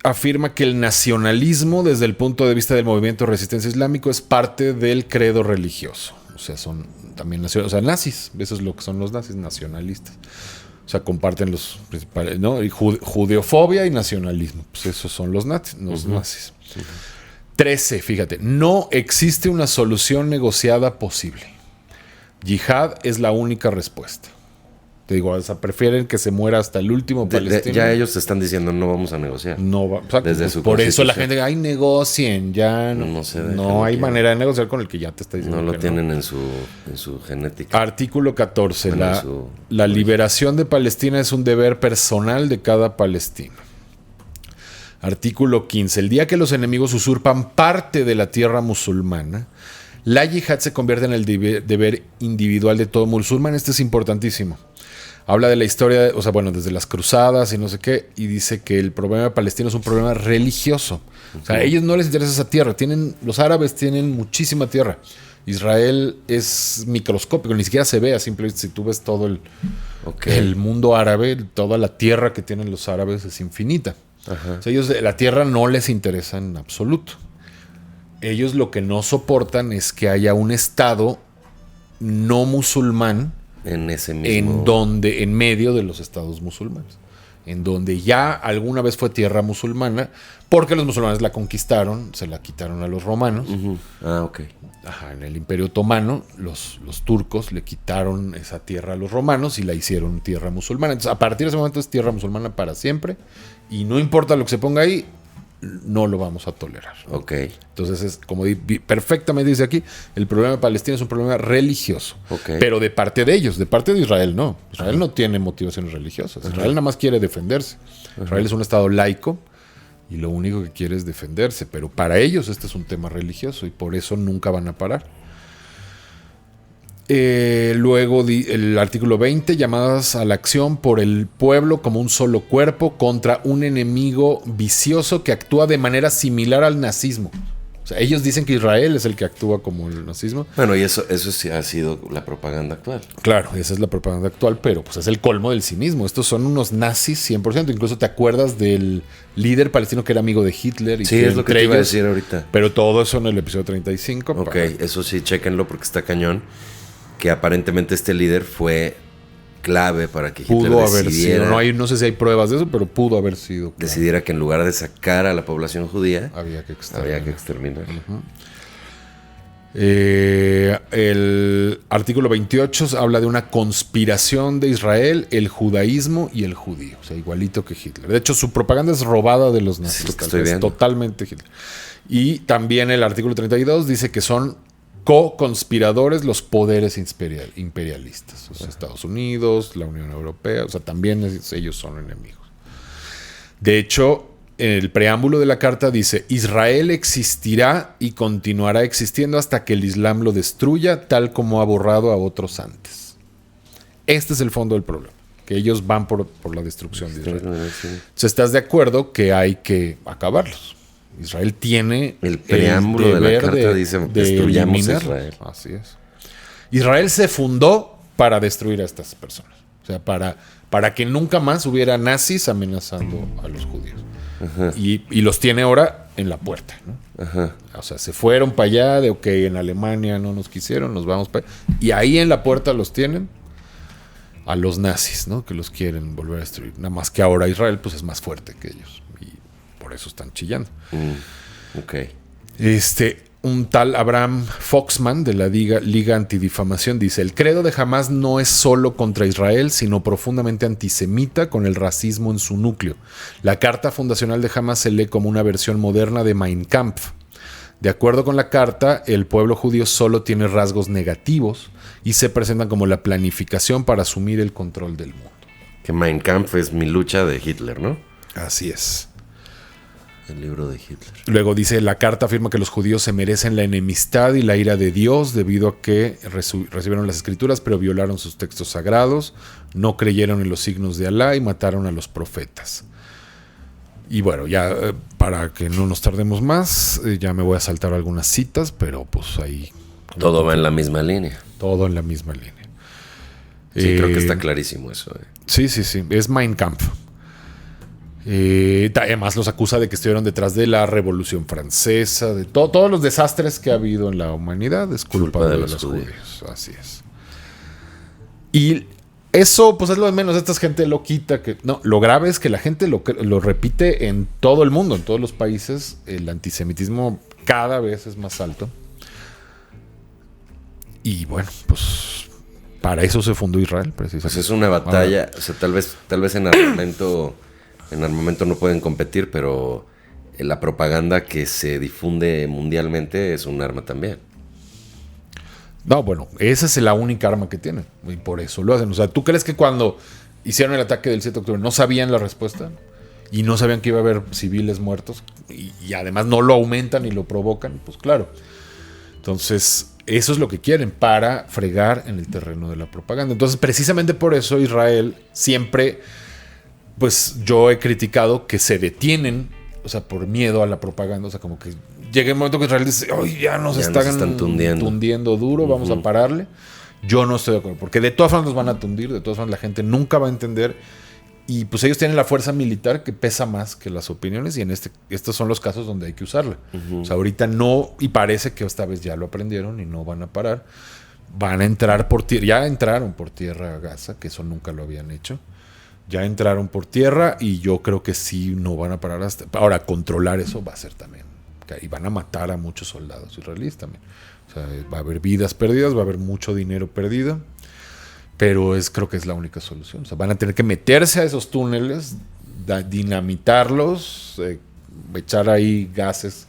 afirma que el nacionalismo desde el punto de vista del movimiento de resistencia islámico es parte del credo religioso. O sea, son también nazis, eso es lo que son los nazis, nacionalistas. O sea, comparten los principales, ¿no? Judeofobia y nacionalismo, pues esos son los nazis. 13, fíjate, no existe una solución negociada posible. Yihad es la única respuesta. Te digo, o sea, prefieren que se muera hasta el último palestino. Ya ellos te están diciendo no vamos a negociar. No va, o sea, Desde su por eso la constitución. gente, ay, negocien, ya No se dejan, no hay quieren. manera de negociar con el que ya te está diciendo No lo que tienen en su genética. Artículo 14. Bueno, La liberación de Palestina es un deber personal de cada palestino. Artículo 15. El día que los enemigos usurpan parte de la tierra musulmana, la yihad se convierte en el deber individual de todo musulmán. Este es importantísimo. Habla de la historia, o sea, bueno, desde las cruzadas y no sé qué, y dice que el problema palestino es un problema religioso. O sea, a ellos no les interesa esa tierra. Los árabes tienen muchísima tierra. Israel es microscópico, ni siquiera se ve a simple vista. Si tú ves todo el mundo árabe, toda la tierra que tienen los árabes es infinita. Ajá. O sea, ellos, la tierra no les interesa en absoluto. Ellos lo que no soportan es que haya un estado no musulmán En ese mismo... en medio de los estados musulmanes, en donde ya alguna vez fue tierra musulmana, porque los musulmanes la conquistaron, se la quitaron a los romanos. Ujú. Ah, ok. Ajá, en el Imperio Otomano, los turcos le quitaron esa tierra a los romanos y la hicieron tierra musulmana. Entonces, a partir de ese momento es tierra musulmana para siempre, y no importa lo que se ponga ahí, no lo vamos a tolerar. Ok. Entonces, es como perfectamente dice aquí, el problema de Palestina es un problema religioso. Ok. Pero de parte de ellos, de parte de Israel no. Israel no tiene motivaciones religiosas. Israel nada más quiere defenderse. Israel es un estado laico y lo único que quiere es defenderse. Pero para ellos este es un tema religioso y por eso nunca van a parar. Luego el artículo 20, llamadas a la acción por el pueblo como un solo cuerpo contra un enemigo vicioso que actúa de manera similar al nazismo. O sea, ellos dicen que Israel es el que actúa como el nazismo. Bueno, y eso sí ha sido la propaganda actual. Claro, esa es la propaganda actual, pero pues es el colmo del cinismo. Estos son unos nazis 100%. Incluso te acuerdas del líder palestino que era amigo de Hitler. Y Sí, es lo que te iba a decir ahorita. Pero todo eso en el episodio 35. Ok, eso sí, chéquenlo porque está cañón. Que aparentemente este líder fue clave para que Hitler Pudo haber decidiera, sido. No sé si hay pruebas de eso, pero pudo haber sido. Claro. decidiera que en lugar de sacar a la población judía, Había que exterminar. El artículo 28 habla de una conspiración de Israel, el judaísmo y el judío. O sea, igualito que Hitler. De hecho, su propaganda es robada de los nazis. Es lo que estoy viendo. Totalmente Hitler. Y también el artículo 32 dice que son co-conspiradores los poderes imperialistas. O sea, Estados Unidos, la Unión Europea. O sea, también ellos son enemigos. De hecho, el preámbulo de la carta dice: Israel existirá y continuará existiendo hasta que el Islam lo destruya, tal como ha borrado a otros antes. Este es el fondo del problema, que ellos van por la destrucción de Israel. Entonces, ¿estás de acuerdo que hay que acabarlos? Israel tiene el preámbulo de la carta dice destruyamos a Israel. Así es. Israel se fundó para destruir a estas personas. O sea, para que nunca más hubiera nazis amenazando a los judíos. Ajá. Y los tiene ahora en la puerta, ¿no? Ajá. O sea, se fueron para allá, de ok, en Alemania no nos quisieron, nos vamos para allá. Y ahí en la puerta los tienen a los nazis, ¿no? Que los quieren volver a destruir. Nada más que ahora Israel pues es más fuerte que ellos. Y por eso están chillando. Ok. Un tal Abraham Foxman de la Liga Antidifamación dice: el credo de Hamás no es solo contra Israel, sino profundamente antisemita con el racismo en su núcleo. La carta fundacional de Hamás se lee como una versión moderna de Mein Kampf. De acuerdo con la carta, el pueblo judío solo tiene rasgos negativos y se presentan como la planificación para asumir el control del mundo. Que Mein Kampf es mi lucha de Hitler, ¿no? Así es. El libro de Hitler. Luego dice: la carta afirma que los judíos se merecen la enemistad y la ira de Dios debido a que recibieron las escrituras pero violaron sus textos sagrados, no creyeron en los signos de Alá y mataron a los profetas. Y bueno, ya para que no nos tardemos más, ya me voy a saltar algunas citas, pero pues ahí... Todo va en la misma línea. Todo en la misma línea. Sí, creo que está clarísimo eso. Sí. Es Mein Kampf. Además los acusa de que estuvieron detrás de la Revolución Francesa, de todos los desastres que ha habido en la humanidad, es culpa de los judíos. Así es. Y eso pues es lo de menos. Esta es gente loquita que... No, lo grave es que la gente lo repite en todo el mundo, en todos los países. El antisemitismo cada vez es más alto. Y bueno, pues Para eso se fundó Israel, Pues precisamente. es una batalla, o sea, tal vez en armamento no pueden competir, pero la propaganda que se difunde mundialmente es un arma también. No, bueno, esa es la única arma que tienen. Y por eso lo hacen. O sea, ¿tú crees que cuando hicieron el ataque del 7 de octubre no sabían la respuesta? Y no sabían que iba a haber civiles muertos. Y además no lo aumentan y lo provocan. Pues claro. Entonces, eso es lo que quieren para fregar en el terreno de la propaganda. Entonces, precisamente por eso Israel siempre, pues yo he criticado que se detienen, o sea, por miedo a la propaganda. O sea, como que llega el momento que Israel dice, ¡ay, ya nos están tundiendo duro, vamos a pararle! Yo no estoy de acuerdo, porque de todas formas nos van a tundir, de todas formas la gente nunca va a entender. Y pues ellos tienen la fuerza militar que pesa más que las opiniones, y estos son los casos donde hay que usarla. O sea, ahorita no, y parece que esta vez ya lo aprendieron y no van a parar. Van a entrar por tierra, ya entraron por tierra a Gaza, que eso nunca lo habían hecho. Ya entraron por tierra y yo creo que sí no van a parar hasta... Ahora, controlar eso va a ser también. Y van a matar a muchos soldados israelíes también. O sea, va a haber vidas perdidas, va a haber mucho dinero perdido. Pero creo que es la única solución. O sea, van a tener que meterse a esos túneles, dinamitarlos, echar ahí gases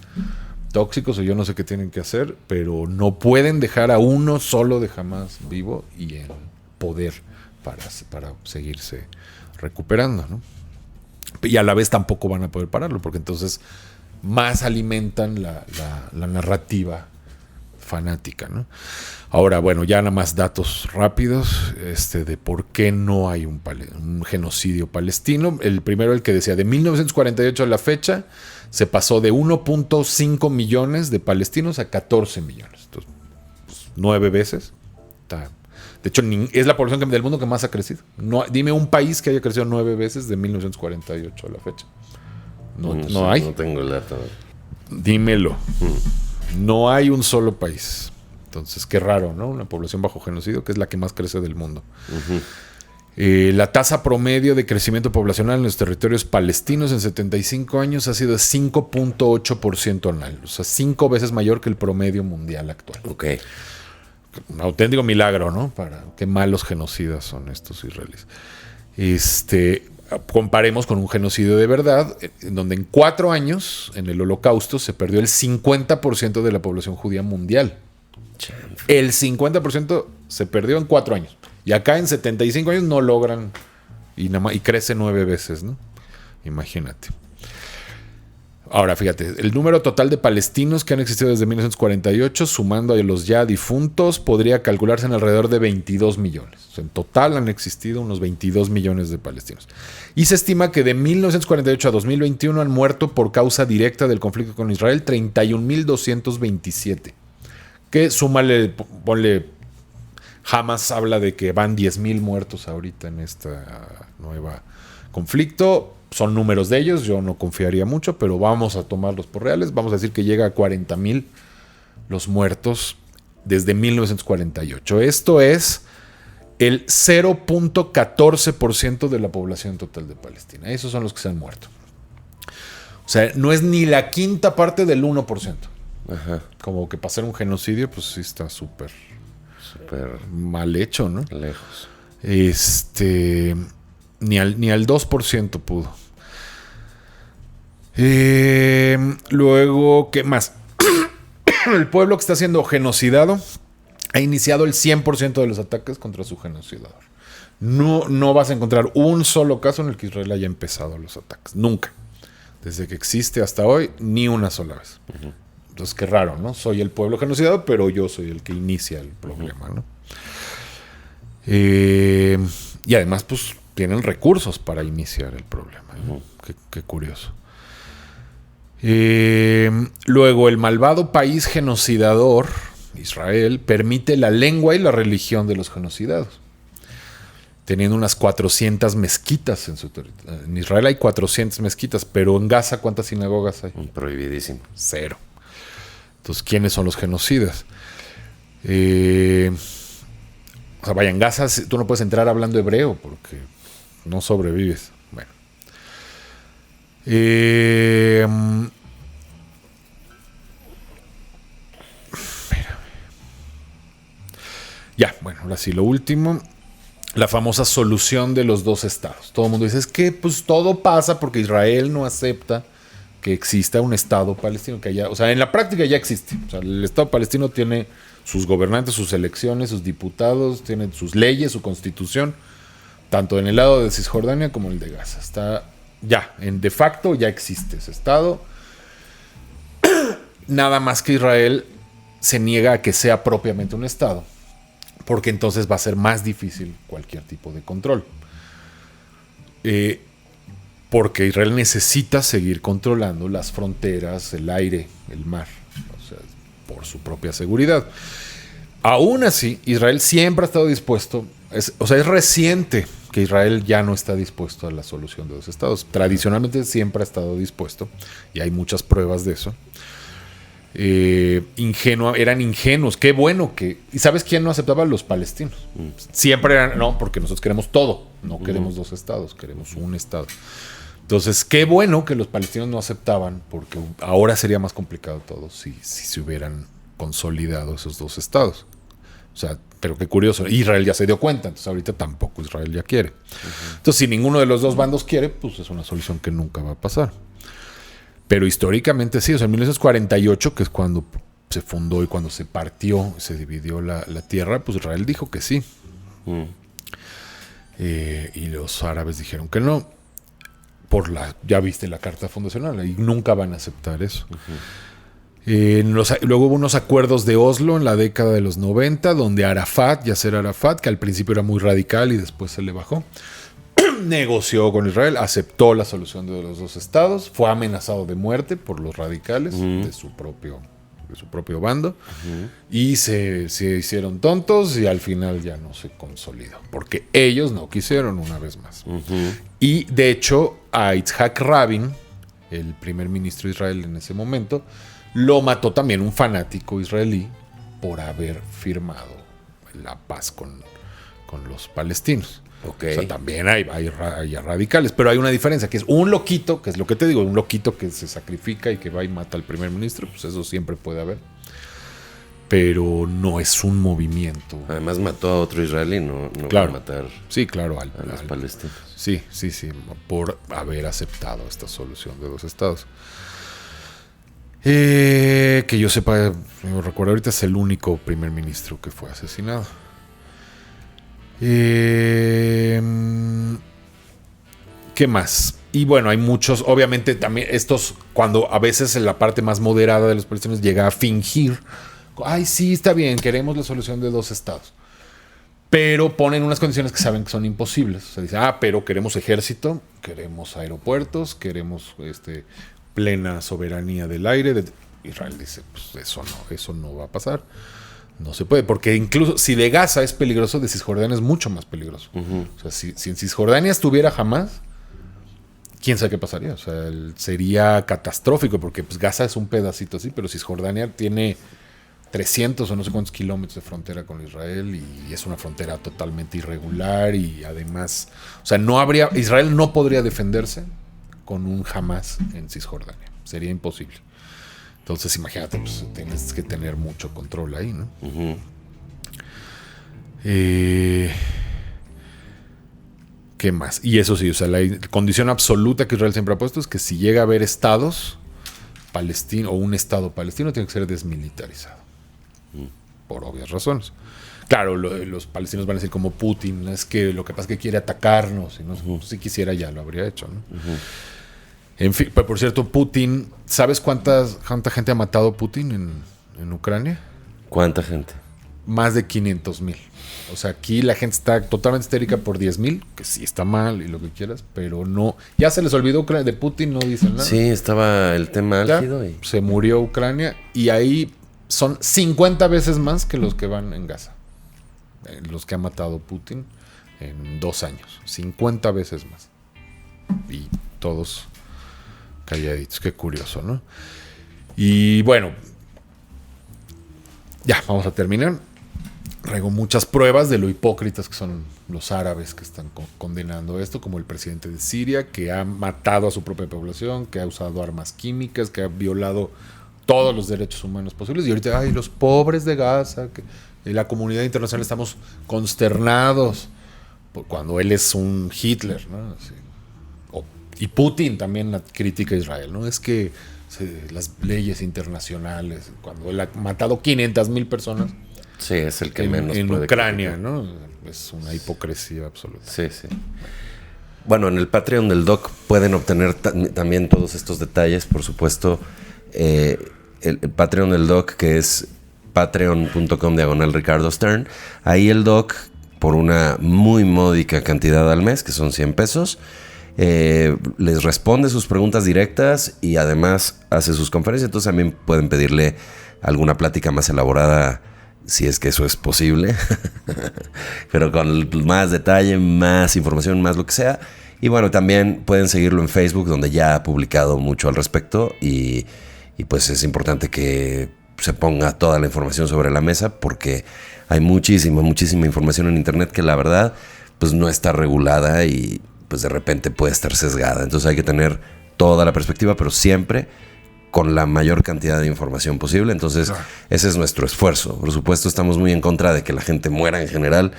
tóxicos, o yo no sé qué tienen que hacer, pero no pueden dejar a uno solo de Hamás vivo y en poder para seguirse recuperando, ¿no? Y a la vez tampoco van a poder pararlo, porque entonces más alimentan la narrativa fanática, ¿no? Ahora, bueno, ya nada más datos rápidos de por qué no hay un genocidio palestino. El primero, el que decía, de 1948 a la fecha, se pasó de 1.5 millones de palestinos a 14 millones. Entonces, pues, 9 veces. De hecho, es la población del mundo que más ha crecido. No, dime un país que haya crecido 9 veces de 1948 a la fecha. No hay. No tengo el dato. Dímelo. No hay un solo país. Entonces, qué raro, ¿no? Una población bajo genocidio, que es la que más crece del mundo. La tasa promedio de crecimiento poblacional en los territorios palestinos en 75 años ha sido de 5.8% anual. O sea, 5 veces mayor que el promedio mundial actual. Ok. Un auténtico milagro, ¿no? Qué malos genocidas son estos israelíes. Comparemos con un genocidio de verdad, en donde en 4 años, en el Holocausto, se perdió el 50% de la población judía mundial. El 50% se perdió en 4 años. Y acá en 75 años no logran, y crece 9 veces, ¿no? Imagínate. Ahora, fíjate, el número total de palestinos que han existido desde 1948, sumando a los ya difuntos, podría calcularse en alrededor de 22 millones. O sea, en total han existido unos 22 millones de palestinos. Y se estima que de 1948 a 2021 han muerto por causa directa del conflicto con Israel 31.227. Que súmale, ponle, Hamas habla de que van 10,000 muertos ahorita en esta nueva conflicto. Son números de ellos, yo no confiaría mucho, pero vamos a tomarlos por reales. Vamos a decir que llega a 40,000 los muertos desde 1948. Esto es el 0.14% de la población total de Palestina. Esos son los que se han muerto. O sea, no es ni la quinta parte del 1%. Ajá. Como que para hacer un genocidio, pues sí está súper mal hecho, ¿no? Lejos. Ni al 2% pudo. Luego, ¿qué más? El pueblo que está siendo genocidado ha iniciado el 100% de los ataques contra su genocidador. No vas a encontrar un solo caso en el que Israel haya empezado los ataques. Nunca. Desde que existe hasta hoy, ni una sola vez. Uh-huh. Entonces, qué raro, ¿no? Soy el pueblo genocidado, pero yo soy el que inicia el problema, ¿no? Y además, pues, tienen recursos para iniciar el problema, ¿no? Uh-huh. Qué curioso. Luego, el malvado país genocidador, Israel, permite la lengua y la religión de los genocidados, teniendo unas 400 mezquitas en su territorio. En Israel hay 400 mezquitas, pero en Gaza, ¿cuántas sinagogas hay? Prohibidísimo. 0. Entonces, ¿quiénes son los genocidas? O sea, vaya, en Gaza tú no puedes entrar hablando hebreo porque no sobrevives. Bueno. Ya, bueno, ahora sí, lo último. La famosa solución de los dos estados. Todo el mundo dice, es que pues todo pasa porque Israel no acepta que exista un estado palestino. Que haya, o sea, en la práctica ya existe. O sea, el estado palestino tiene sus gobernantes, sus elecciones, sus diputados, tiene sus leyes, su constitución, tanto en el lado de Cisjordania como en el de Gaza. Está ya, de facto ya existe ese estado. Nada más que Israel se niega a que sea propiamente un estado, porque entonces va a ser más difícil cualquier tipo de control. Porque Israel necesita seguir controlando las fronteras, el aire, el mar, o sea, por su propia seguridad. Aún así, Israel siempre ha estado dispuesto, es reciente que Israel ya no está dispuesto a la solución de dos estados. Tradicionalmente siempre ha estado dispuesto, y hay muchas pruebas de eso. Eran ingenuos. Qué bueno que... ¿Y sabes quién no aceptaba? Los palestinos. Siempre eran, no, porque nosotros queremos todo. No queremos dos estados, queremos un estado. Entonces, qué bueno que los palestinos no aceptaban, porque ahora sería más complicado todo si se hubieran consolidado esos dos estados. O sea, pero qué curioso. Israel ya se dio cuenta, entonces ahorita tampoco Israel ya quiere. Entonces, si ninguno de los dos bandos quiere, pues es una solución que nunca va a pasar. Pero históricamente sí, o sea, en 1948, que es cuando se fundó y cuando se partió, se dividió la tierra, pues Israel dijo que sí. Y los árabes dijeron que no. Ya viste la carta fundacional, y nunca van a aceptar eso. Luego hubo unos acuerdos de Oslo en la década de los 90, donde Yasser Arafat, que al principio era muy radical y después se le bajó, negoció con Israel, aceptó la solución de los dos estados, fue amenazado de muerte por los radicales de su propio bando, y se hicieron tontos, y al final ya no se consolidó, porque ellos no quisieron una vez más. Y de hecho a Yitzhak Rabin, el primer ministro de Israel en ese momento, lo mató también un fanático israelí por haber firmado la paz con los palestinos. Okay. O sea, también hay radicales, pero hay una diferencia, que es un loquito, que es lo que te digo, un loquito que se sacrifica y que va y mata al primer ministro, pues eso siempre puede haber. Pero no es un movimiento. Además mató a otro israelí, no claro, para matar sí, claro, a los palestinos. Sí, por haber aceptado esta solución de dos estados. Que yo sepa, me recuerdo ahorita, es el único primer ministro que fue asesinado. ¿Qué más? Y bueno, hay muchos, obviamente también estos, cuando a veces en la parte más moderada de los palestinos llega a fingir, ay, sí, está bien, queremos la solución de dos estados, pero ponen unas condiciones que saben que son imposibles. O sea, dicen, pero queremos ejército, queremos aeropuertos, queremos plena soberanía del aire. Israel dice, pues eso no va a pasar. No se puede, porque incluso si de Gaza es peligroso, de Cisjordania es mucho más peligroso. O sea, si en Cisjordania estuviera Hamás, quién sabe qué pasaría. O sea, sería catastrófico, porque pues Gaza es un pedacito así, pero Cisjordania tiene 300 o no sé cuántos kilómetros de frontera con Israel, y es una frontera totalmente irregular, y además, o sea, Israel no podría defenderse con un Hamás en Cisjordania. Sería imposible. Entonces, imagínate, pues tienes que tener mucho control ahí, ¿no? ¿Qué más? Y eso sí, o sea, la condición absoluta que Israel siempre ha puesto es que si llega a haber estados palestinos o un estado palestino, tiene que ser desmilitarizado. Por obvias razones. Claro, los palestinos van a decir como Putin, es que lo que pasa es que quiere atacarnos, y no, si quisiera ya lo habría hecho, ¿no? En fin, por cierto, Putin, ¿sabes cuánta gente ha matado Putin en Ucrania? ¿Cuánta gente? Más de 500,000. O sea, aquí la gente está totalmente histérica por 10,000, que sí está mal y lo que quieras, pero no. Ya se les olvidó Ucrania, de Putin, no dicen nada. Sí, estaba el tema álgido. Se murió Ucrania, y ahí son 50 veces más que los que van en Gaza. Los que ha matado Putin en 2 años. 50 veces más. Y todos calladitos. Qué curioso, ¿no? Y bueno, ya, vamos a terminar. Traigo muchas pruebas de lo hipócritas que son los árabes que están condenando esto, como el presidente de Siria, que ha matado a su propia población, que ha usado armas químicas, que ha violado todos los derechos humanos posibles. Y ahorita, los pobres de Gaza, y la comunidad internacional estamos consternados cuando él es un Hitler, ¿no? Así. Y Putin también la crítica a Israel, ¿no? Es que las leyes internacionales, cuando él ha matado 500,000 personas. Sí, es el que menos en puede Ucrania, ¿no? Es una hipocresía absoluta. Sí, sí. Bueno, en el Patreon del Doc pueden obtener también todos estos detalles, por supuesto. El Patreon del Doc, que es patreon.com/Ricardo Stern. Ahí el Doc, por una muy módica cantidad al mes, que son 100 pesos, les responde sus preguntas directas y además hace sus conferencias. Entonces también pueden pedirle alguna plática más elaborada, si es que eso es posible, pero con más detalle, más información, más lo que sea. Y bueno, también pueden seguirlo en Facebook, donde ya ha publicado mucho al respecto, y pues es importante que se ponga toda la información sobre la mesa, porque hay muchísima información en internet que la verdad pues no está regulada y pues de repente puede estar sesgada. Entonces hay que tener toda la perspectiva, pero siempre con la mayor cantidad de información posible. Entonces, ese es nuestro esfuerzo. Por supuesto, estamos muy en contra de que la gente muera en general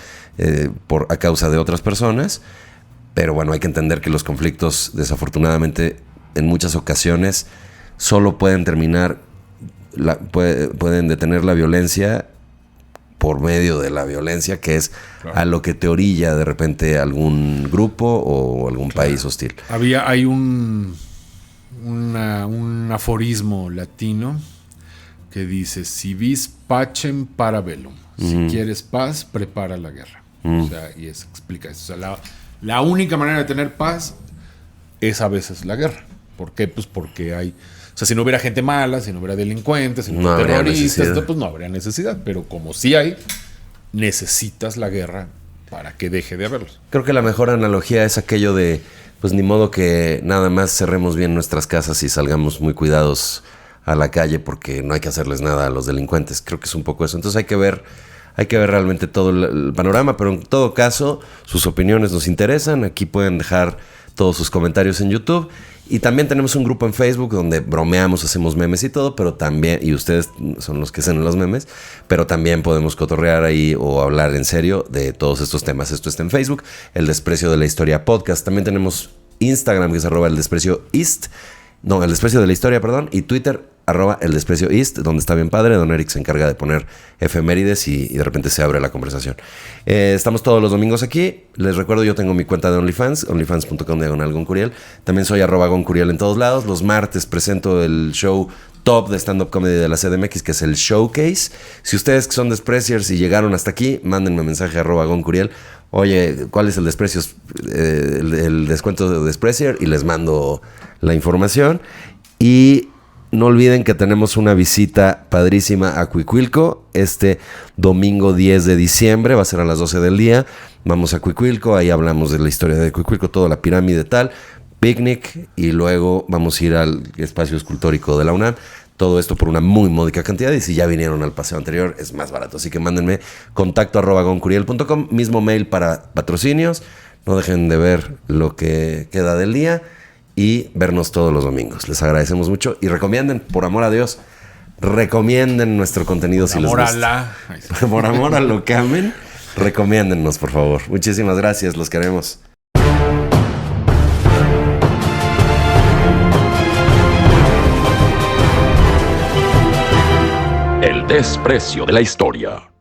a causa de otras personas. Pero bueno, hay que entender que los conflictos, desafortunadamente, en muchas ocasiones, solo pueden terminar, pueden detener la violencia por medio de la violencia, que es a lo que te orilla de repente algún grupo o algún país hostil. Hay un aforismo latino que dice: si vis pacem para bellum, si quieres paz, prepara la guerra. O sea, y eso explica eso. O sea, la única manera de tener paz es a veces la guerra. ¿Por qué? Pues porque hay... O sea, si no hubiera gente mala, si no hubiera delincuentes, si no hubiera terroristas, pues no habría necesidad. Pero como sí hay, necesitas la guerra para que deje de haberlos. Creo que la mejor analogía es aquello de... Pues ni modo que nada más cerremos bien nuestras casas y salgamos muy cuidados a la calle, porque no hay que hacerles nada a los delincuentes. Creo que es un poco eso. Entonces hay que ver realmente todo el panorama, pero en todo caso, sus opiniones nos interesan. Aquí pueden dejar todos sus comentarios en YouTube. Y también tenemos un grupo en Facebook donde bromeamos, hacemos memes y todo, pero también, y ustedes son los que hacen los memes, pero también podemos cotorrear ahí o hablar en serio de todos estos temas. Esto está en Facebook, El Desprecio de la Historia Podcast. También tenemos Instagram, que es @El Desprecio East. No, El Desprecio de la Historia, perdón. Y Twitter, @El Desprecio East, donde está bien padre. Don Eric se encarga de poner efemérides y de repente se abre la conversación. Estamos todos los domingos aquí. Les recuerdo, yo tengo mi cuenta de OnlyFans, onlyfans.com/GonCuriel. También soy @GonCuriel en todos lados. Los martes presento el show top de stand-up comedy de la CDMX, que es el Showcase. Si ustedes que son Despreciers y llegaron hasta aquí, mándenme mensaje @GonCuriel. Oye, ¿cuál es el desprecio? El descuento de Desprecier, y les mando la información. Y no olviden que tenemos una visita padrísima a Cuicuilco este domingo 10 de diciembre. Va a ser a las 12 del día. Vamos a Cuicuilco, ahí hablamos de la historia de Cuicuilco, toda la pirámide tal, picnic, y luego vamos a ir al espacio escultórico de la UNAM. Todo esto por una muy módica cantidad, y si ya vinieron al paseo anterior es más barato. Así que mándenme contacto @goncuriel.com, mismo mail para patrocinios. No dejen de ver lo que queda del día y vernos todos los domingos. Les agradecemos mucho y recomienden, por amor a Dios, recomienden nuestro contenido si les gusta. Por amor a lo que amen, recomiéndennos, por favor. Muchísimas gracias, los queremos. El Desprecio de la Historia.